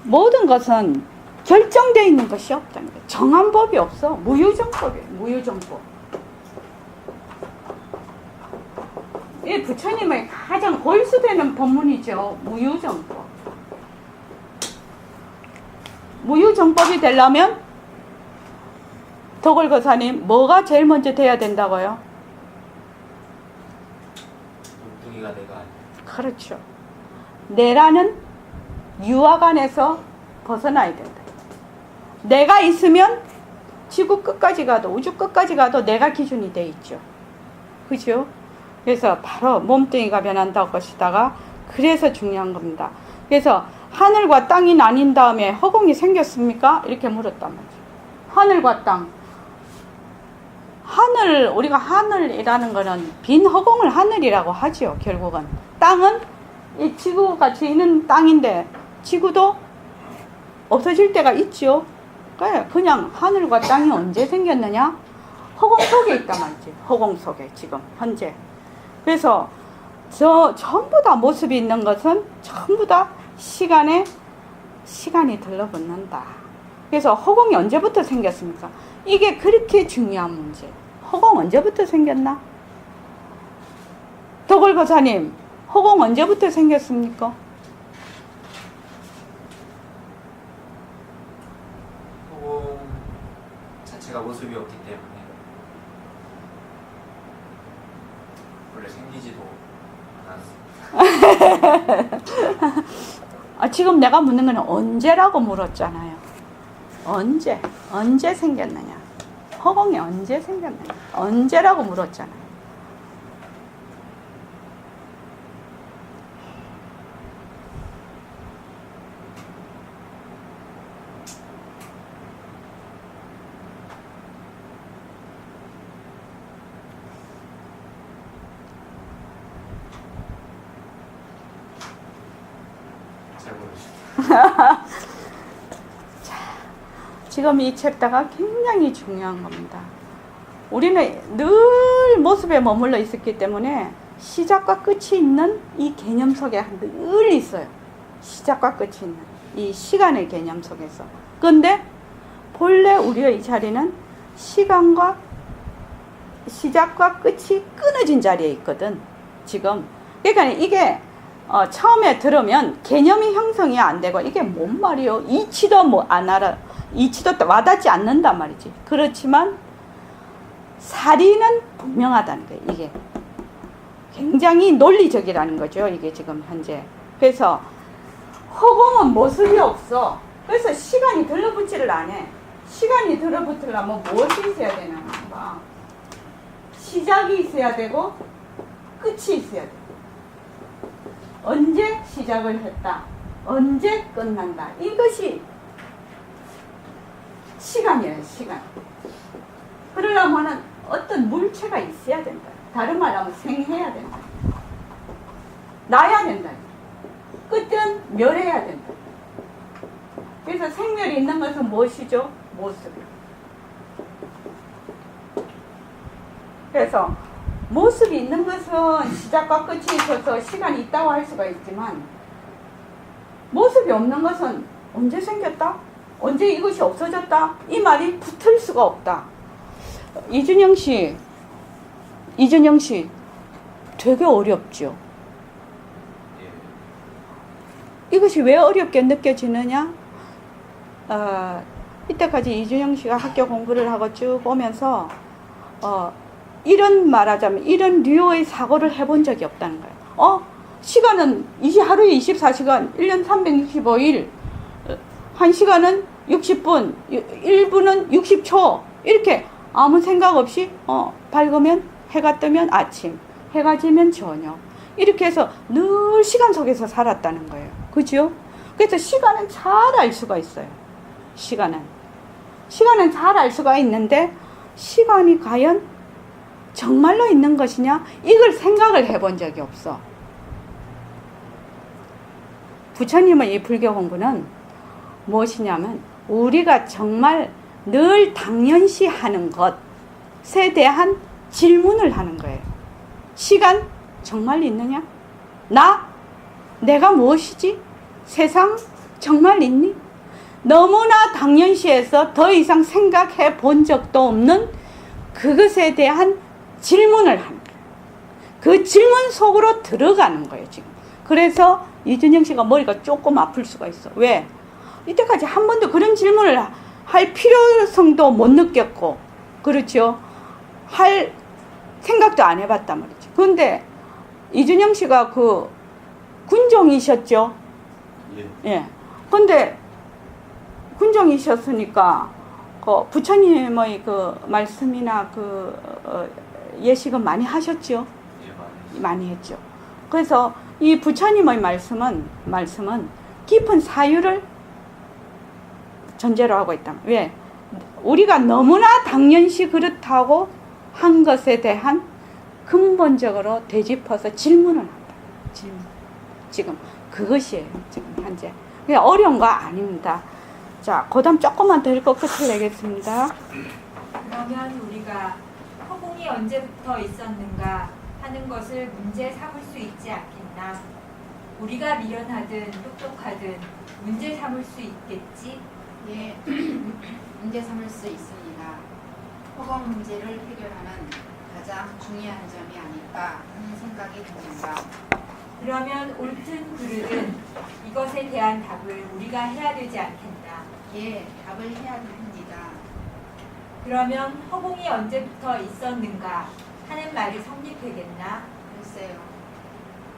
모든 것은 결정되어 있는 것이 없다는 거예요. 정한 법이 없어. 무유정법이에요. 무유정법. 이 부처님의 가장 골수되는 법문이죠. 무유정법. 무유정법이 되려면 덕월거사님 뭐가 제일 먼저 돼야 된다고요? 몸뚱이가 내가 아니야. 그렇죠. 내라는 유학 안에서 벗어나야 된다. 내가 있으면 지구 끝까지 가도 우주 끝까지 가도 내가 기준이 돼 있죠. 그죠? 그래서 바로 몸뚱이가 변한다고 하시다가 그래서 중요한 겁니다. 그래서 하늘과 땅이 나뉜 다음에 허공이 생겼습니까? 이렇게 물었단 말이죠. 하늘과 땅. 하늘, 우리가 하늘이라는 거는 빈 허공을 하늘이라고 하죠. 결국은. 땅은 이 지구같이 있는 땅인데 지구도 없어질 때가 있죠. 그냥 하늘과 땅이 언제 생겼느냐? 허공 속에 있단 말이지. 허공 속에 지금 현재. 그래서 전부 다 모습이 있는 것은 전부 다 시간이 들러붙는다. 그래서 허공이 언제부터 생겼습니까? 이게 그렇게 중요한 문제. 허공 언제부터 생겼나? 도골보사님, 허공 언제부터 생겼습니까? 허공 자체가 모습이 없기 때문에 원래 생기지도 않았습니다. 지금 내가 묻는 거는 언제라고 물었잖아요. 언제 생겼느냐? 허공이 언제 생겼느냐? 언제라고 물었잖아요. 잘 모르겠습니다. 지금 이 챕터가 굉장히 중요한 겁니다. 우리는 늘 모습에 머물러 있었기 때문에 시작과 끝이 있는 이 개념 속에 늘 있어요. 시작과 끝이 있는 이 시간의 개념 속에서. 그런데 본래 우리의 이 자리는 시간과 시작과 끝이 끊어진 자리에 있거든. 지금. 그러니까 이게 처음에 들으면 개념이 형성이 안 되고 이게 뭔 말이요? 이치도 안 알아. 이치도 와닿지 않는단 말이지. 그렇지만 사리는 분명하다는 거예요. 이게 굉장히 논리적이라는 거죠. 이게 지금 현재. 그래서 허공은 모습이 없어. 그래서 시간이 들러붙지를 않아. 시간이 들러붙으려면 무엇이 있어야 되나 봐. 시작이 있어야 되고 끝이 있어야 돼. 언제 시작을 했다. 언제 끝난다. 이것이 시간이에요. 시간. 그러려면 어떤 물체가 있어야 된다. 다른 말로 하면 생해야 된다. 나야 된다. 끝은 멸해야 된다. 그래서 생멸이 있는 것은 무엇이죠? 모습이요. 그래서 모습이 있는 것은 시작과 끝이 있어서 시간이 있다고 할 수가 있지만 모습이 없는 것은 언제 생겼다? 언제 이것이 없어졌다? 이 말이 붙을 수가 없다. 이준영 씨 되게 어렵죠? 이것이 왜 어렵게 느껴지느냐? 이때까지 이준영 씨가 학교 공부를 하고 쭉 오면서 이런 말하자면 이런 류의 사고를 해본 적이 없다는 거예요. 시간은 하루에 24시간, 1년 365일, 1시간은 60분, 1분은 60초 이렇게 아무 생각 없이 밝으면 해가 뜨면 아침, 해가 지면 저녁 이렇게 해서 늘 시간 속에서 살았다는 거예요. 그죠? 그래서 시간은 잘 알 수가 있어요. 시간은 잘 알 수가 있는데 시간이 과연 정말로 있는 것이냐? 이걸 생각을 해본 적이 없어. 부처님의 이 불교 공부는 무엇이냐면 우리가 정말 늘 당연시 하는 것에 대한 질문을 하는 거예요. 시간 정말 있느냐? 내가 무엇이지? 세상 정말 있니? 너무나 당연시해서 더 이상 생각해 본 적도 없는 그것에 대한 질문을 하는 거예요. 그 질문 속으로 들어가는 거예요, 지금. 그래서 이준영 씨가 머리가 조금 아플 수가 있어. 왜? 이때까지 한 번도 그런 질문을 할 필요성도 못 느꼈고, 그렇죠? 할 생각도 안 해봤단 말이죠. 그런데 이준영 씨가 그 군종이셨죠? 예. 근데 군종이셨으니까 그 부처님의 그 말씀이나 그 예식은 많이 하셨죠? 예, 많이 했죠. 그래서 이 부처님의 말씀은 깊은 사유를 전제로 하고 있다. 왜? 우리가 너무나 당연시 그렇다고 한 것에 대한 근본적으로 되짚어서 질문을 한다. 질문. 지금 그것이에요. 지금 현재. 그게 어려운 거 아닙니다. 자, 그 다음 조금만 더 읽고 끝을 내겠습니다. 그러면 우리가 허공이 언제부터 있었는가 하는 것을 문제 삼을 수 있지 않겠나? 우리가 미련하든 똑똑하든 문제 삼을 수 있겠지? 예, 문제 삼을 수 있습니다. 허공 문제를 해결하는 가장 중요한 점이 아닐까 하는 생각이 듭니다. 그러면 옳든 그르든 이것에 대한 답을 우리가 해야 되지 않겠나? 예, 답을 해야 합니다. 그러면 허공이 언제부터 있었는가 하는 말이 성립되겠나? 글쎄요.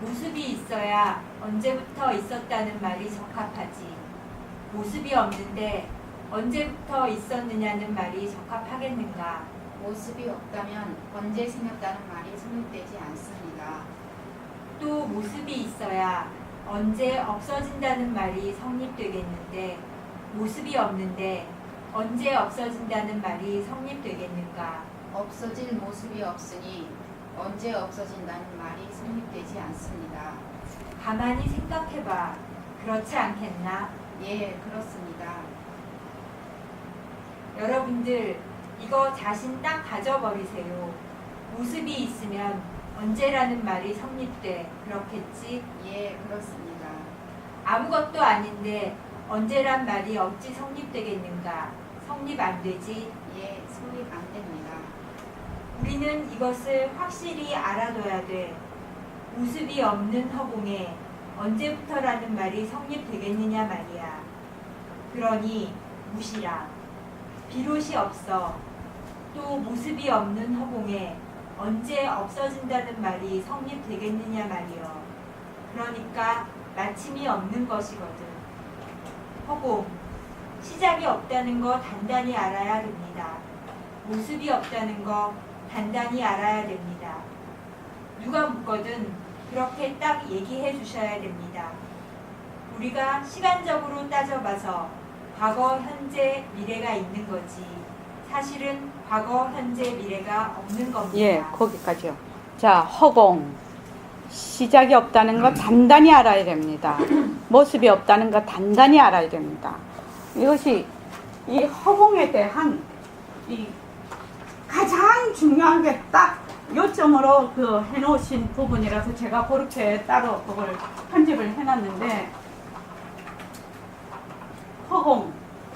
모습이 있어야 언제부터 있었다는 말이 적합하지. 모습이 없는데 언제부터 있었느냐는 말이 적합하겠는가? 모습이 없다면 언제 생겼다는 말이 성립되지 않습니다. 또 모습이 있어야 언제 없어진다는 말이 성립되겠는데 모습이 없는데 언제 없어진다는 말이 성립되겠는가? 없어질 모습이 없으니 언제 없어진다는 말이 성립되지 않습니다. 가만히 생각해봐. 그렇지 않겠나? 예, 그렇습니다. 여러분들 이거 자신 딱 가져버리세요. 모습이 있으면 언제라는 말이 성립돼. 그렇겠지? 예, 그렇습니다. 아무것도 아닌데 언제란 말이 어찌 성립되겠는가? 성립 안 되지? 예, 성립 안 됩니다. 우리는 이것을 확실히 알아둬야 돼. 모습이 없는 허공에 언제부터라는 말이 성립되겠느냐 말이야. 그러니 무시라. 비롯이 없어. 또 모습이 없는 허공에 언제 없어진다는 말이 성립되겠느냐 말이여. 그러니까 마침이 없는 것이거든. 허공, 시작이 없다는 거 단단히 알아야 됩니다. 모습이 없다는 거 단단히 알아야 됩니다. 누가 묻거든 그렇게 딱 얘기해 주셔야 됩니다. 우리가 시간적으로 따져봐서 과거, 현재, 미래가 있는 거지 사실은 과거, 현재, 미래가 없는 겁니다. 예, 거기까지요. 자, 허공. 시작이 없다는 거 단단히 알아야 됩니다. 모습이 없다는 거 단단히 알아야 됩니다. 이것이 이 허공에 대한 이 가장 중요한 게 딱 요점으로 그 해놓으신 부분이라서 제가 그렇게 따로 그걸 편집을 해놨는데,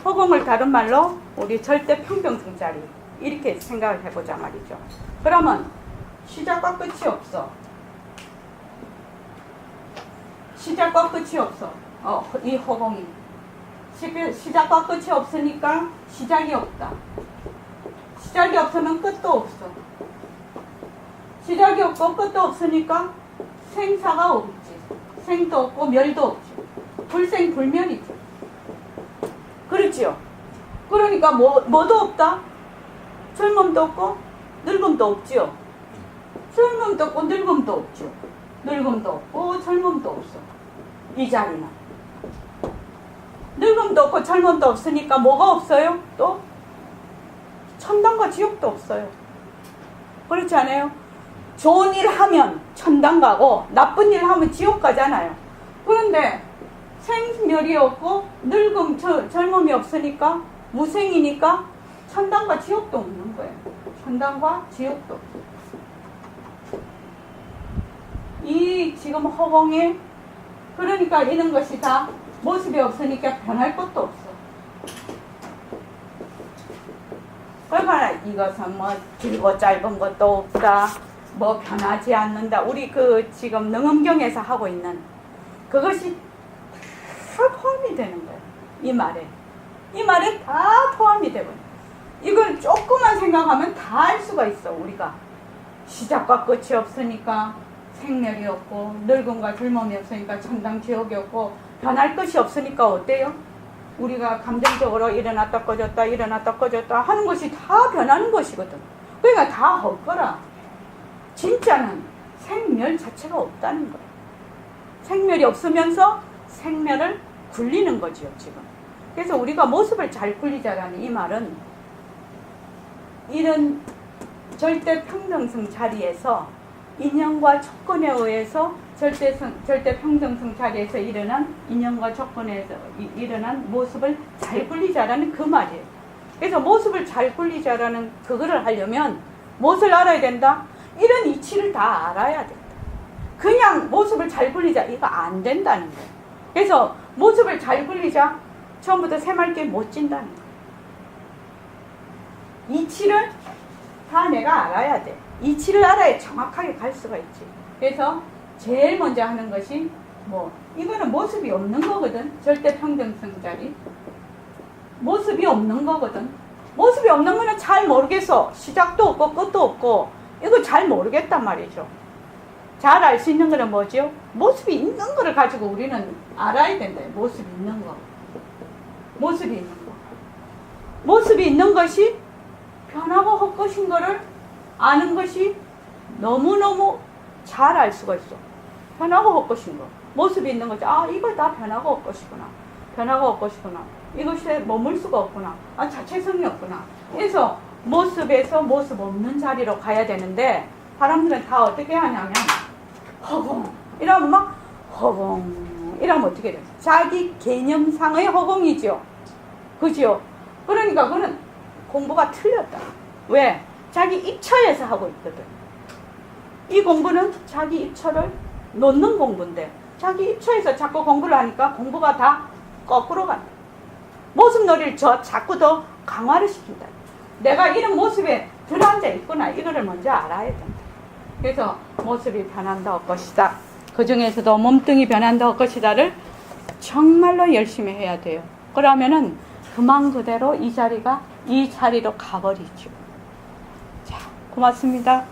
허공을 다른 말로 우리 절대 평평성 자리 이렇게 생각을 해보자 말이죠. 그러면 시작과 끝이 없어. 시작과 끝이 없어. 이 허공이 시작과 끝이 없으니까 시작이 없다. 시작이 없으면 끝도 없어. 시작이 없고 끝도 없으니까 생사가 없지. 생도 없고 멸도 없지. 불생불멸이지. 그렇지요. 그러니까 뭐도 없다. 젊음도 없고 늙음도 없지요. 젊음도 없고 늙음도 없죠. 늙음도 없고 젊음도 없어. 이 자리는 늙음도 없고 젊음도 없으니까 뭐가 없어요? 또 천당과 지옥도 없어요. 그렇지 않아요? 좋은 일 하면 천당 가고 나쁜 일 하면 지옥 가잖아요. 그런데 생멸이 없고 늙음, 젊음이 없으니까 무생이니까 천당과 지옥도 없는 거예요. 천당과 지옥도 없어요. 이 지금 허공에 그러니까 이런 것이 다 모습이 없으니까 변할 것도 없어. 그러니까 이것은 뭐 길고 짧은 것도 없다. 뭐 변하지 않는다. 우리 그 지금 능엄경에서 하고 있는 그것이 다 포함이 되는 거예요. 이 말에 다 포함이 되고 이걸 조금만 생각하면 다 알 수가 있어. 우리가 시작과 끝이 없으니까 생멸이 없고 늙음과 젊음이 없으니까 천당 지옥이 없고 변할 것이 없으니까 어때요? 우리가 감정적으로 일어났다 꺼졌다 일어났다 꺼졌다 하는 것이 다 변하는 것이거든. 그러니까 다 헛거라. 진짜는 생멸 자체가 없다는 거예요. 생멸이 없으면서 생멸을 굴리는 거지요, 지금. 그래서 우리가 모습을 잘 굴리자라는 이 말은 이런 절대 평등성 자리에서 인연과 조건에 의해서 절대 평등성 자리에서 일어난 인연과 조건에서 일어난 모습을 잘 굴리자라는 그 말이에요. 그래서 모습을 잘 굴리자라는 그거를 하려면 무엇을 알아야 된다? 이런 이치를 다 알아야 된다. 그냥 모습을 잘 굴리자 이거 안 된다는 거예요. 그래서 모습을 잘 굴리자 처음부터 새맑게 못 진다는 거예요. 이치를 다 내가 알아야 돼. 이치를 알아야 정확하게 갈 수가 있지. 그래서 제일 먼저 하는 것이 이거는 모습이 없는 거거든. 절대 평등성 자리. 모습이 없는 거거든. 모습이 없는 거는 잘 모르겠어. 시작도 없고 끝도 없고 이거 잘 모르겠단 말이죠. 잘 알 수 있는 거는 뭐죠? 모습이 있는 거를 가지고 우리는 알아야 된다. 모습이 있는 거. 모습이 있는 거. 모습이 있는 것이 변하고 헛것인 거를 아는 것이 너무너무 잘 알 수가 있어. 변하고 헛것인 거. 모습이 있는 거지. 아, 이거 다 변하고 헛것이구나. 변하고 헛것이구나. 이것에 머물 수가 없구나. 아, 자체성이 없구나. 그래서 모습에서 모습 없는 자리로 가야 되는데 사람들은 다 어떻게 하냐면 허공 이러면 막 허공 이러면 어떻게 돼? 자기 개념상의 허공이죠. 그죠? 그러니까 그는 공부가 틀렸다. 왜? 자기 입처에서 하고 있거든. 이 공부는 자기 입처를 놓는 공부인데 자기 입처에서 자꾸 공부를 하니까 공부가 다 거꾸로 간다. 모습놀이를 자꾸 더 강화를 시킨다. 내가 이런 모습에 들어앉아 있구나. 이거를 먼저 알아야 된다. 그래서 모습이 변한다 할 것이다. 그 중에서도 몸뚱이 변한다 할 것이다를 정말로 열심히 해야 돼요. 그러면은 그만 그대로 이 자리로 가버리죠. 자, 고맙습니다.